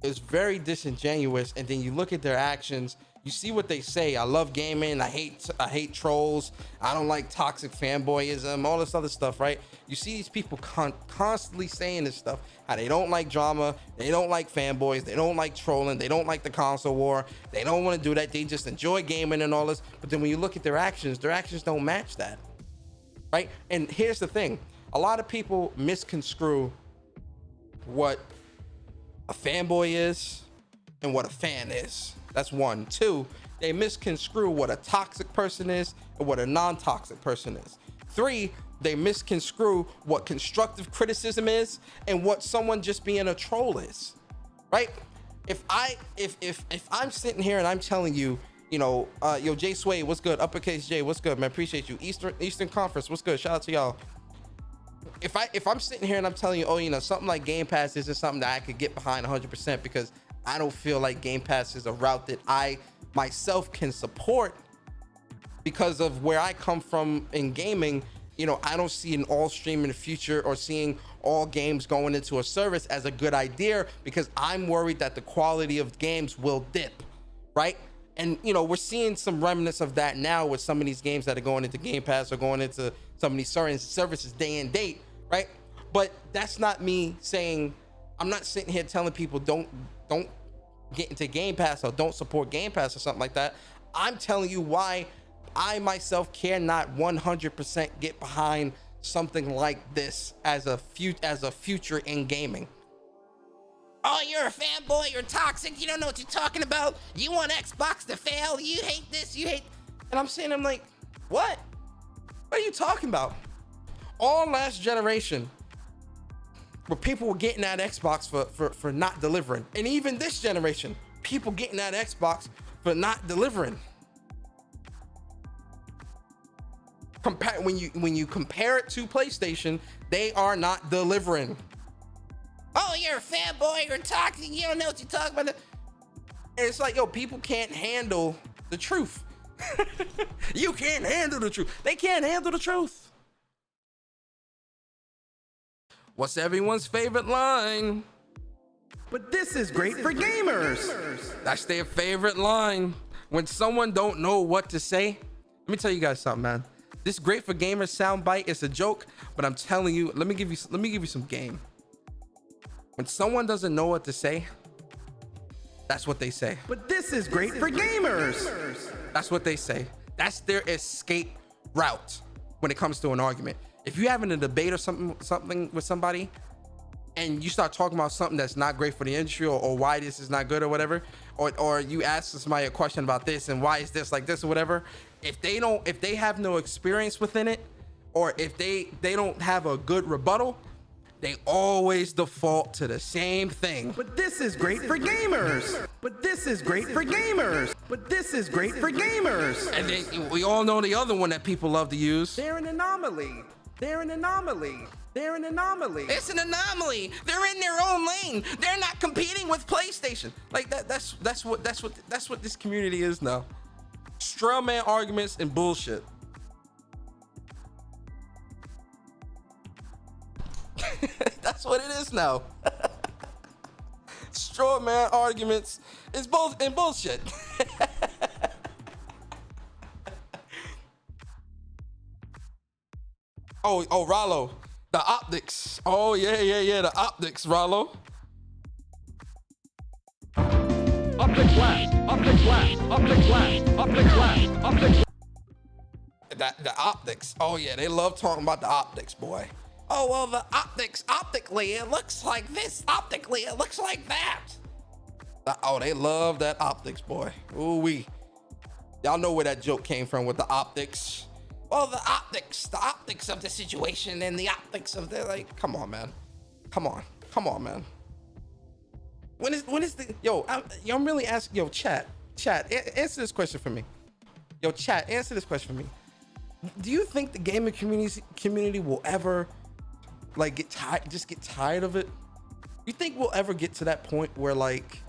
it's very disingenuous. And then you look at their actions, you see what they say. I love gaming. I hate trolls. I don't like toxic fanboyism, all this other stuff, right? You see these people constantly saying this stuff, how they don't like drama, they don't like fanboys, they don't like trolling, they don't like the console war, they don't want to do that, they just enjoy gaming and all this. But then when you look at their actions don't match that, right? And here's the thing, a lot of people misconstrue what a fanboy is and what a fan is. That's one. Two, they misconstrue what a toxic person is and what a non-toxic person is. Three, they misconstrue what constructive criticism is and what someone just being a troll is, right? If I'm sitting here and I'm telling you, yo, Jay Sway, what's good? Uppercase J, what's good, man? Appreciate you. Eastern Conference, what's good? Shout out to y'all. If I'm sitting here and I'm telling you, something like Game Pass isn't something that I could get behind 100% because I don't feel like Game Pass is a route that I myself can support because of where I come from in gaming. I don't see an all stream in the future or seeing all games going into a service as a good idea, because I'm worried that the quality of games will dip, right? And we're seeing some remnants of that now with some of these games that are going into Game Pass or going into some of these certain services day and date, right? But that's not me saying, I'm not sitting here telling people don't get into Game Pass or don't support Game Pass or something like that. I'm telling you why I myself cannot 100% get behind something like this as a future in gaming. Oh, you're a fanboy, you're toxic, you don't know what you're talking about, you want Xbox to fail, you hate this, you hate... And I'm like, what are you talking about? All last generation, where people were getting at Xbox for not delivering. And even this generation, people getting at Xbox for not delivering. When you compare it to PlayStation, they are not delivering. Oh, you're a fanboy, you're toxic, you don't know what you're talking about. And it's like, yo, people can't handle the truth. You can't handle the truth. They can't handle the truth. What's everyone's favorite line? But this is great for gamers. That's their favorite line. When someone don't know what to say, let me tell you guys something, man. This great for gamers soundbite is a joke, but I'm telling you, let me give you some game. When someone doesn't know what to say, that's what they say. But this is great for gamers. That's what they say. That's their escape route when it comes to an argument. If you're having a debate or something with somebody, and you start talking about something that's not great for the industry, or why this is not good or whatever, or you ask somebody a question about this and why is this like this or whatever, if they have no experience within it, or if they don't have a good rebuttal, they always default to the same thing. But this is great for gamers. But this is great for gamers. But this is great for gamers. And then we all know the other one that people love to use. They're an anomaly. They're an anomaly. They're an anomaly. It's an anomaly. They're in their own lane. They're not competing with PlayStation. Like that's what this community is now. Straw man arguments and bullshit. That's what it is now. Straw man arguments is bullshit. Oh, Rollo, the optics. Oh, yeah, the optics, Rollo. Optics left, optics left, optics left, optics left, optics left. The optics. Oh, yeah, they love talking about the optics, boy. Oh, well, the optics, optically, it looks like this. Optically, it looks like that. Oh, they love that optics, boy. Ooh-wee. Y'all know where that joke came from with the optics. Well, the optics of the situation and the optics of the, like, come on, man. Come on, man. When is the, I'm really asking, chat, answer this question for me. Chat, answer this question for me. Do you think the gaming community will ever, like, get tired of it? You think we'll ever get to that point where, like,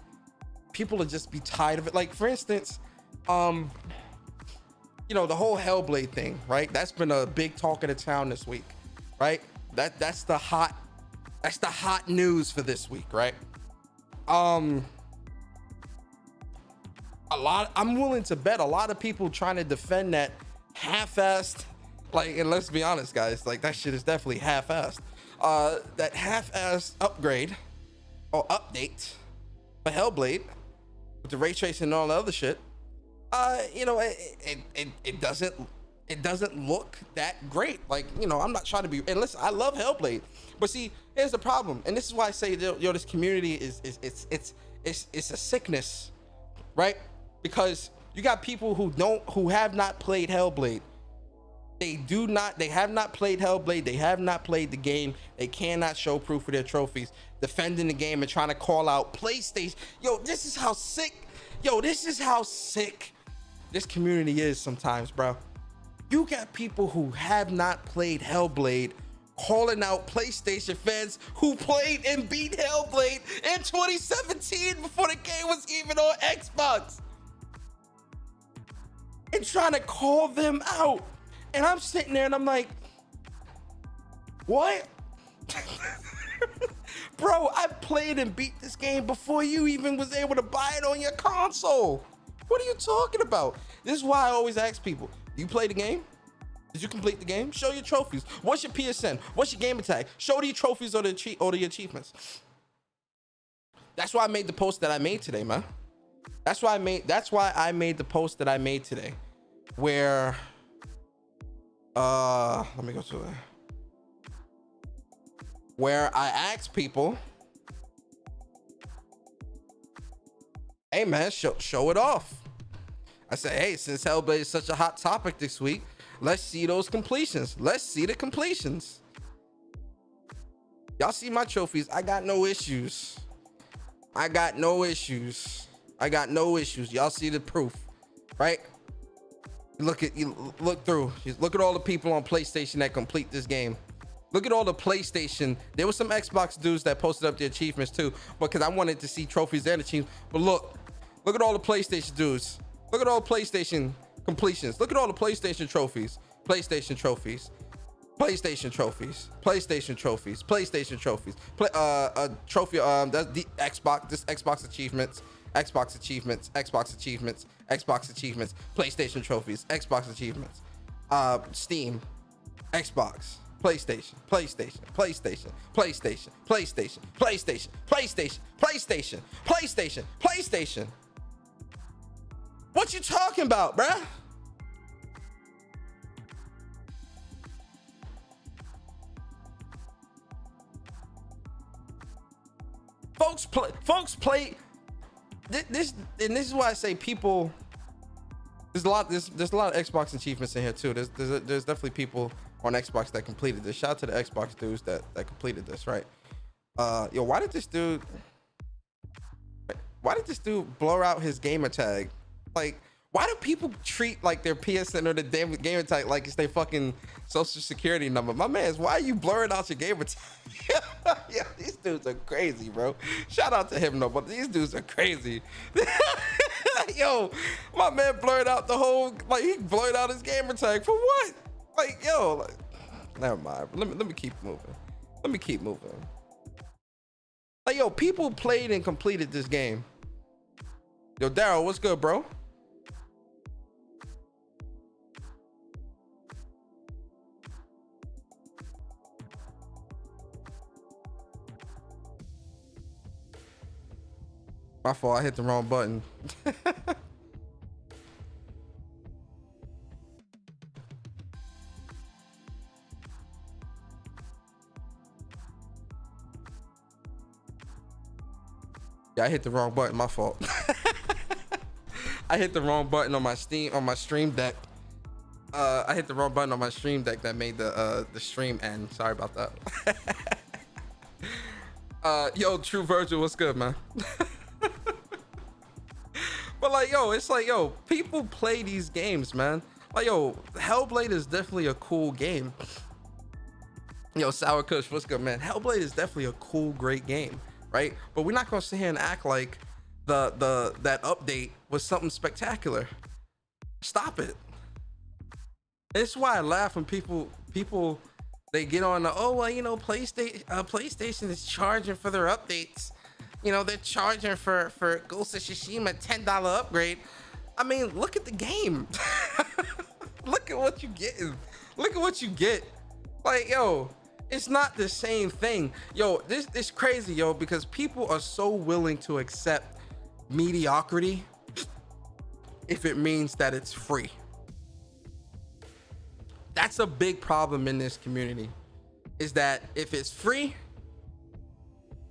people will just be tired of it? Like, for instance, the whole Hellblade thing, right? That's been a big talk of the town this week, right? That's the hot news for this week, right? I'm willing to bet a lot of people trying to defend that half-assed, like, and let's be honest, guys, like, that shit is definitely half-assed. That half-assed upgrade or update for Hellblade with the ray tracing and all the other shit, it doesn't look that great. Like, I'm not trying to be, and listen, I love Hellblade, but see, here's the problem, and this is why I say, this community is a sickness, right? Because you got people who have not played Hellblade. They have not played Hellblade. They have not played the game. They cannot show proof of their trophies, defending the game and trying to call out PlayStation. This is how sick this community is sometimes, bro. You got people who have not played Hellblade calling out PlayStation fans who played and beat Hellblade in 2017 before the game was even on Xbox, and trying to call them out. And I'm sitting there and I'm like, what? Bro, I played and beat this game before you even was able to buy it on your console. What are you talking about? This is why I always ask people, do you play the game? Did you complete the game? Show your trophies. What's your PSN? What's your gamer tag? Show the trophies or the achievements. That's why I made the post that I made today, man. That's why I made the post that I made today, where let me go to it. Where I asked people, hey man, show it off. I said, hey, since Hellblade is such a hot topic this week, let's see those completions. Let's see the completions. Y'all see my trophies. I got no issues. Y'all see the proof, right? Look at all the people on PlayStation that complete this game. Look at all the PlayStation. There was some Xbox dudes that posted up the achievements too, because I wanted to see trophies and achievements. But look at all the PlayStation dudes. Look at all the PlayStation completions. Look at all the PlayStation trophies. PlayStation trophies. That's the Xbox. This Xbox achievements. PlayStation trophies. Xbox achievements. Steam. Xbox. PlayStation. What you talking about, bruh? Folks play this, and this is why I say people. There's a lot of Xbox achievements in here too. There's definitely people on Xbox that completed this. Shout out to the Xbox dudes that completed this, right? Why did this dude blur out his gamer tag? Like, why do people treat like their PSN or the damn gamer tag like it's their fucking social security number? My man, why are you blurring out your gamer tag? Yeah, these dudes are crazy, bro. Shout out to him though, but these dudes are crazy. Yo, my man blurred out the whole, like, he blurred out his gamer tag for what? Like, yo, like, never mind. Let me keep moving. Like, yo, people played and completed this game. Yo, Daryl, what's good, bro? My fault, I hit the wrong button. Yeah, I hit the wrong button, my fault. I hit the wrong button on my stream deck. I hit the wrong button on my stream deck that made the stream end. Sorry about that. Yo, True Virgil, what's good, man? But like, yo, it's like, yo, people play these games, man. Like, yo, Hellblade is definitely a cool game. Yo, Sour Kush, what's good, man? Hellblade is definitely a cool, great game, right? But we're not gonna sit here and act like that update was something spectacular. Stop it. It's why I laugh when people they get on the, oh well, you know, PlayStation is charging for their updates. You know, they're charging for Ghost of Tsushima $10 upgrade. I mean, look at the game. Look at what you get. Look at what you get. Like, yo, it's not the same thing. Yo, this crazy, yo, because people are so willing to accept mediocrity if it means that it's free. That's a big problem in this community, is that if it's free,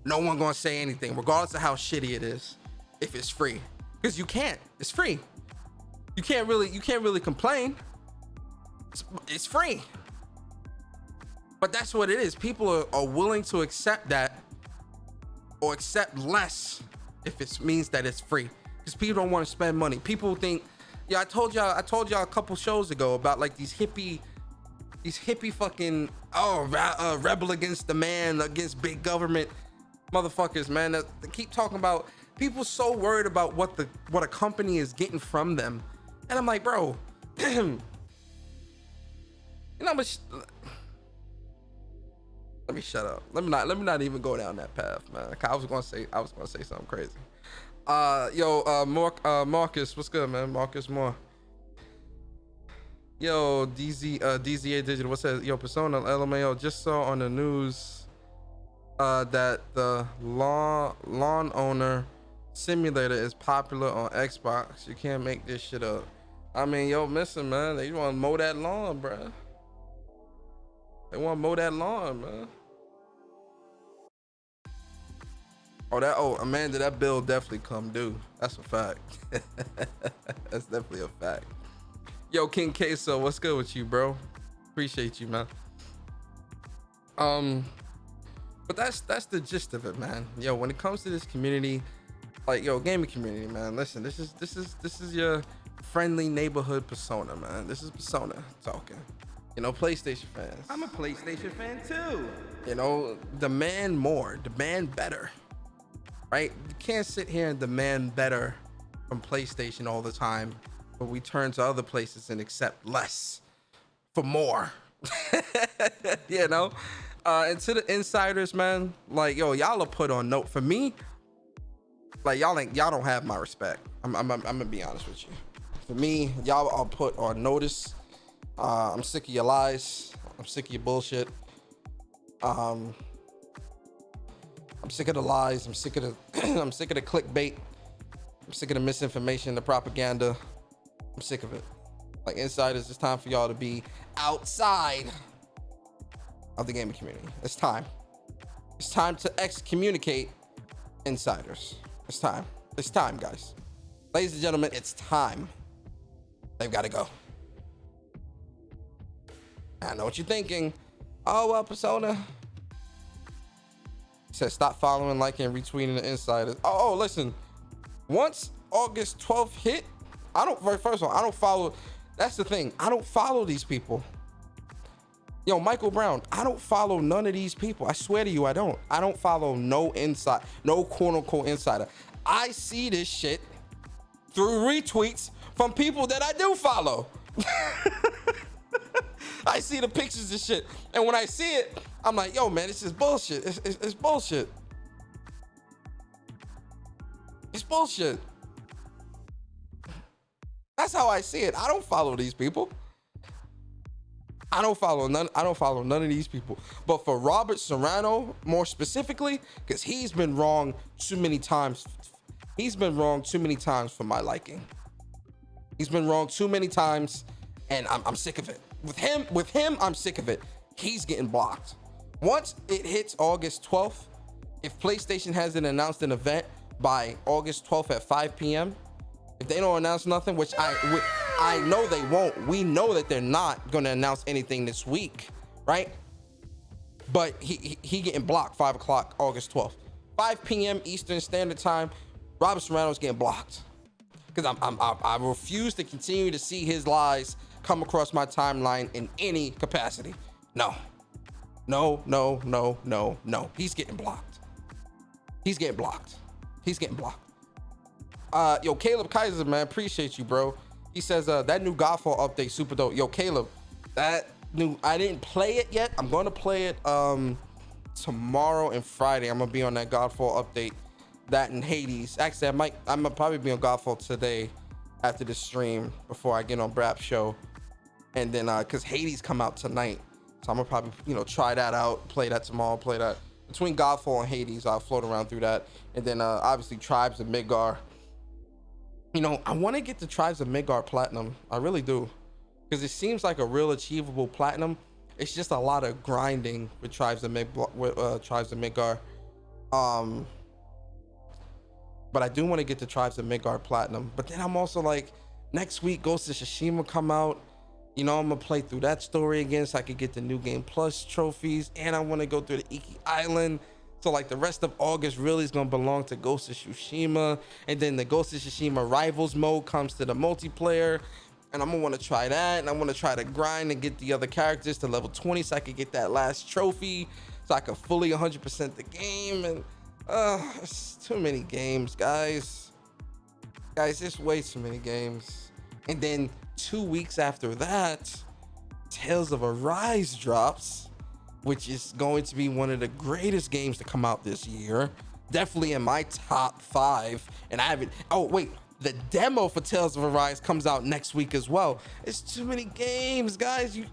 no one gonna say anything, regardless of how shitty it is, if it's free. Because you can't, it's free. You can't really complain. It's free. But that's what it is. People are willing to accept that, or accept less if it means that it's free. Because people don't want to spend money. People think, yeah, I told y'all a couple shows ago about like these hippie fucking, rebel against the man, against big government motherfuckers, man. They keep talking about, people so worried about what a company is getting from them. And I'm like, bro, you know, let me shut up. Let me not even go down that path, man. I was gonna say something crazy. Marcus, what's good, man? Marcus Moore. Yo, DZA Digital, what's that? Yo, Persona LMAO just saw on the news that the lawn owner simulator is popular on Xbox. You can't make this shit up. I mean, yo, missing, man. They want to mow that lawn, bruh. They want to mow that lawn, man. Amanda, that bill definitely come due. That's a fact. That's definitely a fact. Yo, King Queso, what's good with you, bro? Appreciate you, man. But that's the gist of it, man. Yo, when it comes to this community, like, yo, gaming community, man. Listen, this is your friendly neighborhood Persona, man. This is Persona talking. You know, PlayStation fans. I'm a PlayStation fan too. You know, demand more, demand better, right? You can't sit here and demand better from PlayStation all the time, but we turn to other places and accept less for more. You know? And to the insiders, man, like, yo, y'all are put on note. For me, like, y'all don't have my respect. I'm gonna be honest with you. For me, y'all are put on notice. I'm sick of your lies. I'm sick of your bullshit. I'm sick of the lies. I'm sick of the I'm sick of the clickbait. I'm sick of the misinformation, the propaganda. I'm sick of it. Like, insiders, it's time for y'all to be outside of the gaming community. It's time. It's time to excommunicate insiders. It's time. It's time, guys. Ladies and gentlemen, it's time. They've got to go. I know what you're thinking. Oh, well, Persona. He said, stop following, liking, and retweeting the insiders. Oh, listen. Once August 12th hit, first of all, I don't follow. That's the thing. I don't follow these people. Yo, Michael Brown, I don't follow none of these people. I swear to you, I don't. I don't follow no quote unquote insider. I see this shit through retweets from people that I do follow. I see the pictures and shit. And when I see it, I'm like, yo, man, this is bullshit. It's bullshit. bullshit. That's how I see it. I don't follow these people. I don't follow none of these people. But for Robert Serrano, more specifically, because he's been wrong too many times. He's been wrong too many times for my liking. He's been wrong too many times, and I'm sick of it. With him, I'm sick of it. He's getting blocked. Once it hits August 12th, if PlayStation hasn't announced an event by August 12th at 5 p.m., if they don't announce nothing, which I know they won't. We know that they're not going to announce anything this week, right? But he getting blocked 5 o'clock, August 12th. 5 p.m. Eastern Standard Time, Robert Serrano's getting blocked. Because I refuse to continue to see his lies come across my timeline in any capacity. No. He's getting blocked. He's getting blocked. Yo, Caleb Kaiser, man, appreciate you, bro. He says that new Godfall update super dope. Yo, Caleb, I didn't play it yet. I'm going to play it tomorrow and Friday. I'm gonna be on that Godfall update. That and Hades. Actually, I'm gonna probably be on Godfall today after the stream before I get on Brap's show. And then cause Hades come out tonight, so I'm gonna probably try that out, play that tomorrow, play that between Godfall and Hades. I'll float around through that, and then obviously Tribes of Midgar. I want to get the Tribes of Midgar platinum. I really do, because it seems like a real achievable platinum. It's just a lot of grinding with Tribes of Midgar. But I do want to get the Tribes of Midgar platinum. But then I'm also like, next week Ghost of Tsushima come out. I'm gonna play through that story again so I could get the New Game Plus trophies, and I want to go through the Iki Island. So like the rest of August really is gonna belong to Ghost of Tsushima, and then the Ghost of Tsushima Rivals mode comes to the multiplayer, and I'm gonna want to try that, and I want to try to grind and get the other characters to level 20 so I could get that last trophy, so I could fully 100% the game. And it's too many games, guys. It's way too many games. And then 2 weeks after that, Tales of Arise drops, which is going to be one of the greatest games to come out this year. Definitely in my top 5. And I haven't, the demo for Tales of Arise comes out next week as well. It's too many games, guys. You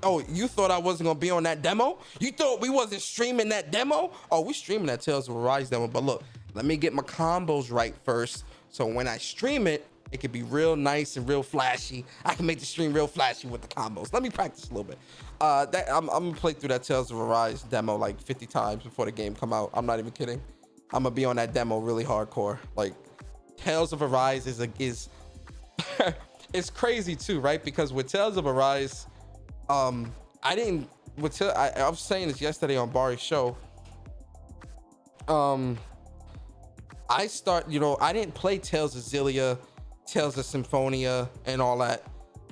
thought I wasn't gonna be on that demo? You thought we wasn't streaming that demo? Oh, we streaming that Tales of Arise demo. But look, let me get my combos right first, so when I stream it, it could be real nice and real flashy. I can make the stream real flashy with the combos. Let me practice a little bit. I'm gonna play through that Tales of Arise demo like 50 times before the game come out. I'm not even kidding. I'm gonna be on that demo really hardcore. Like, Tales of Arise is it's crazy too, right? Because with Tales of Arise, I was saying this yesterday on Bari's show. I didn't play Tales of Xillia, Tales of Symphonia, and all that.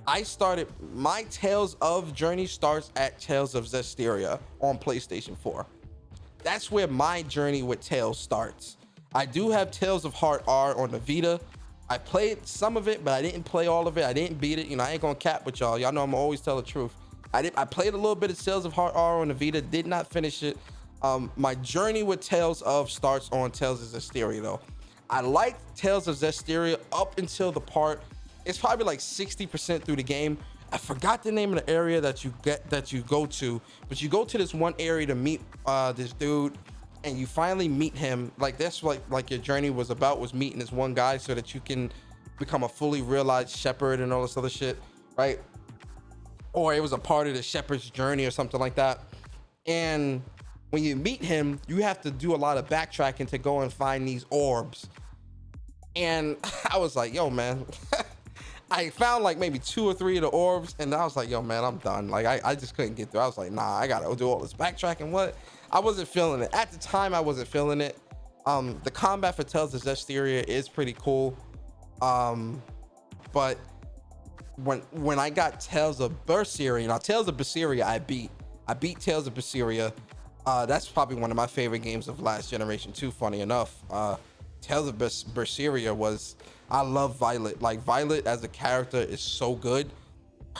I started my Tales of journey starts at Tales of Zestiria on PlayStation 4. That's where my journey with Tales starts. I do have Tales of Heart R on the Vita. I played some of it, but I didn't play all of it. I didn't beat it. I ain't gonna cap with y'all. Y'all know I'm always tell the truth. I played a little bit of Tales of Heart R on the Vita, did not finish it. My journey with Tales of starts on Tales of Zestiria though. I liked Tales of Zestiria up until the part, it's probably like 60% through the game. I forgot the name of the area that you go to, but you go to this one area to meet this dude, and you finally meet him. Like, that's like your journey was about, was meeting this one guy so that you can become a fully realized shepherd and all this other shit, right? Or it was a part of the shepherd's journey or something like that. And when you meet him, you have to do a lot of backtracking to go and find these orbs. And I was like, yo, man, I found like maybe 2 or 3 of the orbs, and I was like, yo, man, I'm done. Like, I just couldn't get through. I was like, nah, I gotta do all this backtracking. What? I wasn't feeling it. At the time, I wasn't feeling it. The combat for Tales of Zestiria is pretty cool. But when I got Tales of Berseria, now Tales of Berseria, I beat Tales of Berseria. That's probably one of my favorite games of last generation too, funny enough. Tales of Berseria was, I love Violet. Like, Violet as a character is so good.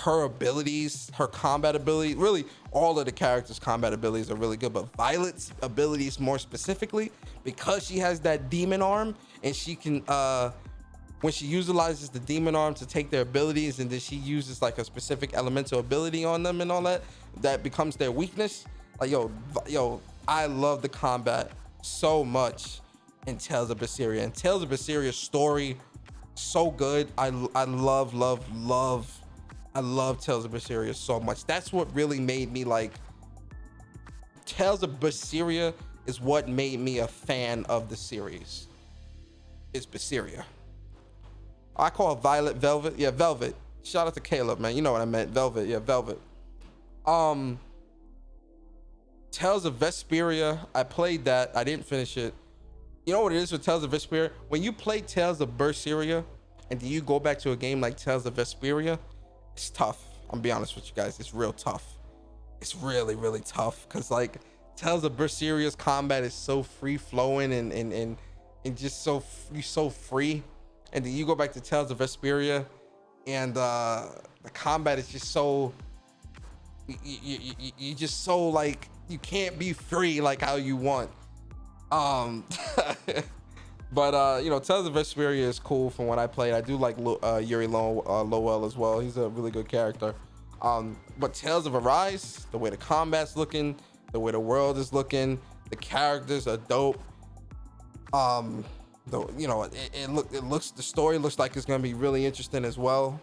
her abilities, her combat ability, really all of the characters' combat abilities are really good, but Violet's abilities more specifically, because she has that demon arm and she can, when she utilizes the demon arm to take their abilities and then she uses like a specific elemental ability on them and all that, that becomes their weakness. Like, yo, I love the combat so much in Tales of Berseria. And Tales of Berseria's story, so good. I love Tales of Berseria so much. That's what really made me like, Tales of Berseria is what made me a fan of the series. Is Berseria. I call Violet Velvet. Yeah, Velvet. Shout out to Caleb, man. You know what I meant. Velvet. Yeah, Velvet. Tales of Vesperia. I played that. I didn't finish it. You know what it is with Tales of Vesperia? When you play Tales of Berseria and then you go back to a game like Tales of Vesperia, it's tough. I'm gonna be honest with you guys. It's real tough. It's really, really tough. Cause like Tales of Berseria's combat is so free flowing and just so free. And then you go back to Tales of Vesperia and the combat is just so, you just so like, you can't be free like how you want. But you know, Tales of Vesperia is cool from what I played. I do like Yuri Lowell as well. He's a really good character. But Tales of Arise, the way the combat's looking, the way the world is looking, the characters are dope. You know, the story looks like it's gonna be really interesting as well.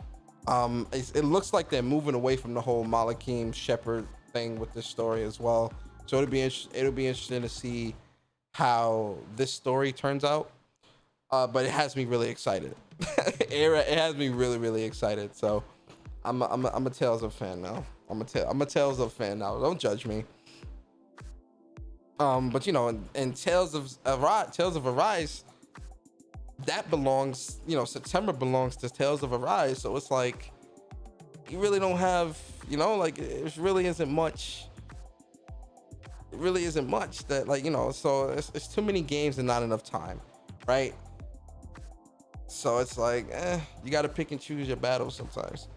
It looks like they're moving away from the whole Malakim Shepherd thing with this story as well. So it'll be interesting to see how this story turns out. But it has me really excited. It has me really, really excited. So I'm a Tales of fan now. I'm a Tales of fan now. Don't judge me. But you know, in Tales of Arise, that belongs, you know, September belongs to Tales of Arise. So it's like, you really don't have, you know, like it really isn't much. It really isn't much that, like, you know, so it's too many games and not enough time, right? So it's like, you got to pick and choose your battles sometimes.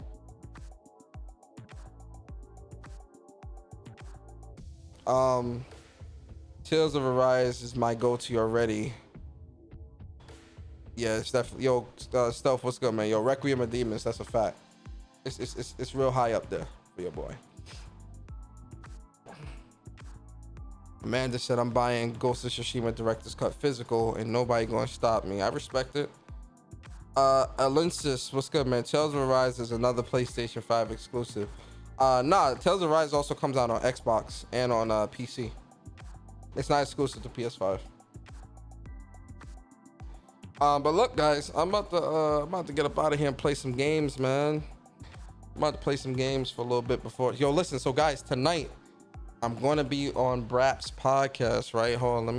Tales of Arise is my go-to already. Yeah, it's definitely, yo, Stealth, what's good, man? Yo, Requiem of Demons, that's a fact. It's real high up there for your boy. Amanda said, I'm buying Ghost of Tsushima Director's Cut physical and nobody gonna stop me. I respect it. Alensis, what's good, man? Tales of Arise is another PlayStation 5 exclusive. Nah, Tales of Arise also comes out on Xbox and on PC. It's not exclusive to PS5. But look, guys, I'm about to get up out of here and play some games, man. I'm about to play some games for a little bit before. Yo, listen, so guys, tonight I'm gonna be on Brap's podcast, right? Hold on, let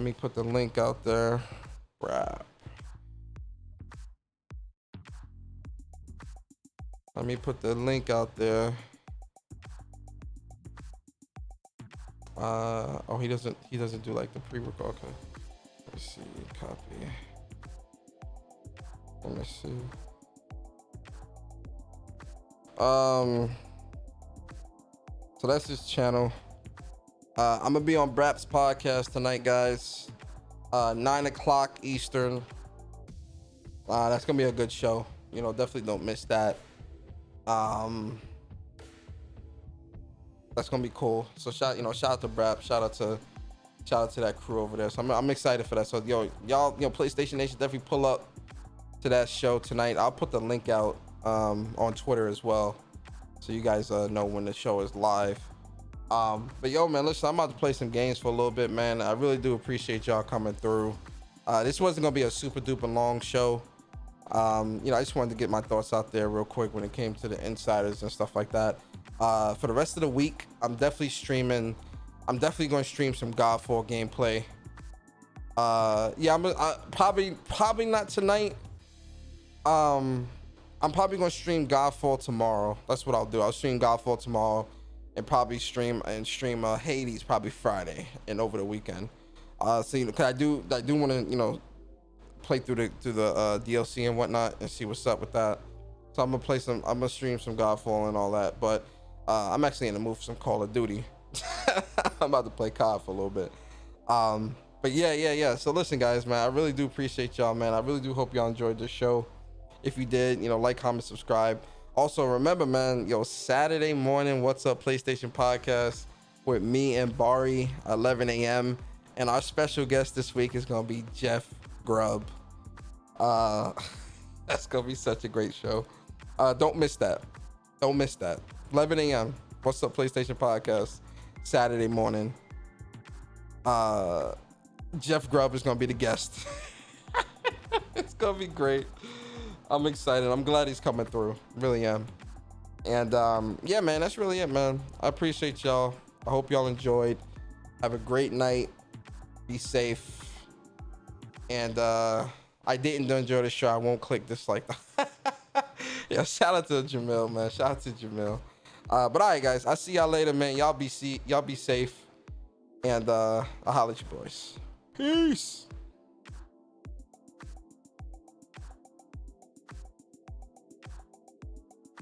me put the link out there. Brap. Let me put the link out there. Oh, he doesn't do like the pre-record. Okay. Let's see, copy. Let me see. So that's his channel. I'm gonna be on Brap's podcast tonight, guys. 9 o'clock Eastern. That's gonna be a good show. You know, definitely don't miss that. That's gonna be cool. So shout out to Brap. Shout out to that crew over there. So I'm excited for that. So y'all, PlayStation Nation, definitely pull up to that show tonight. I'll put the link out on Twitter as well, so you guys know when the show is live. But yo, man, listen, I'm about to play some games for a little bit, man. I really do appreciate y'all coming through. This wasn't gonna be a super duper long show. I just wanted to get my thoughts out there real quick when it came to the insiders and stuff like that. For the rest of the week, I'm definitely going to stream some Godfall gameplay. Probably not tonight. I'm probably going to stream Godfall tomorrow. That's what I'll do. I'll stream Godfall tomorrow and probably stream Hades probably Friday and over the weekend. So cause I do want to play through the DLC and whatnot and see what's up with that. So I'm gonna stream some Godfall and all that. But I'm actually in the mood for some Call of Duty. I'm about to play COD for a little bit. But yeah. So listen, guys, man, I really do appreciate y'all, man. I really do hope y'all enjoyed this show. If you did, like, comment, subscribe. Also, remember, man, Saturday morning, What's Up PlayStation podcast with me and Bari, 11 a.m. And our special guest this week is going to be Jeff Grubb. That's going to be such a great show. Don't miss that. 11 a.m. What's Up PlayStation podcast, Saturday morning. Jeff Grubb is going to be the guest. It's going to be great. I'm excited. I'm glad he's coming through. Really am. And yeah, man, that's really it, man. I appreciate y'all. I hope y'all enjoyed. Have a great night. Be safe. And I didn't enjoy the show. I won't click dislike. Yeah, shout out to Jamil, man. Shout out to Jamil. But all right, guys. I'll see y'all later, man. Y'all be safe. And I'll holler at you boys. Peace.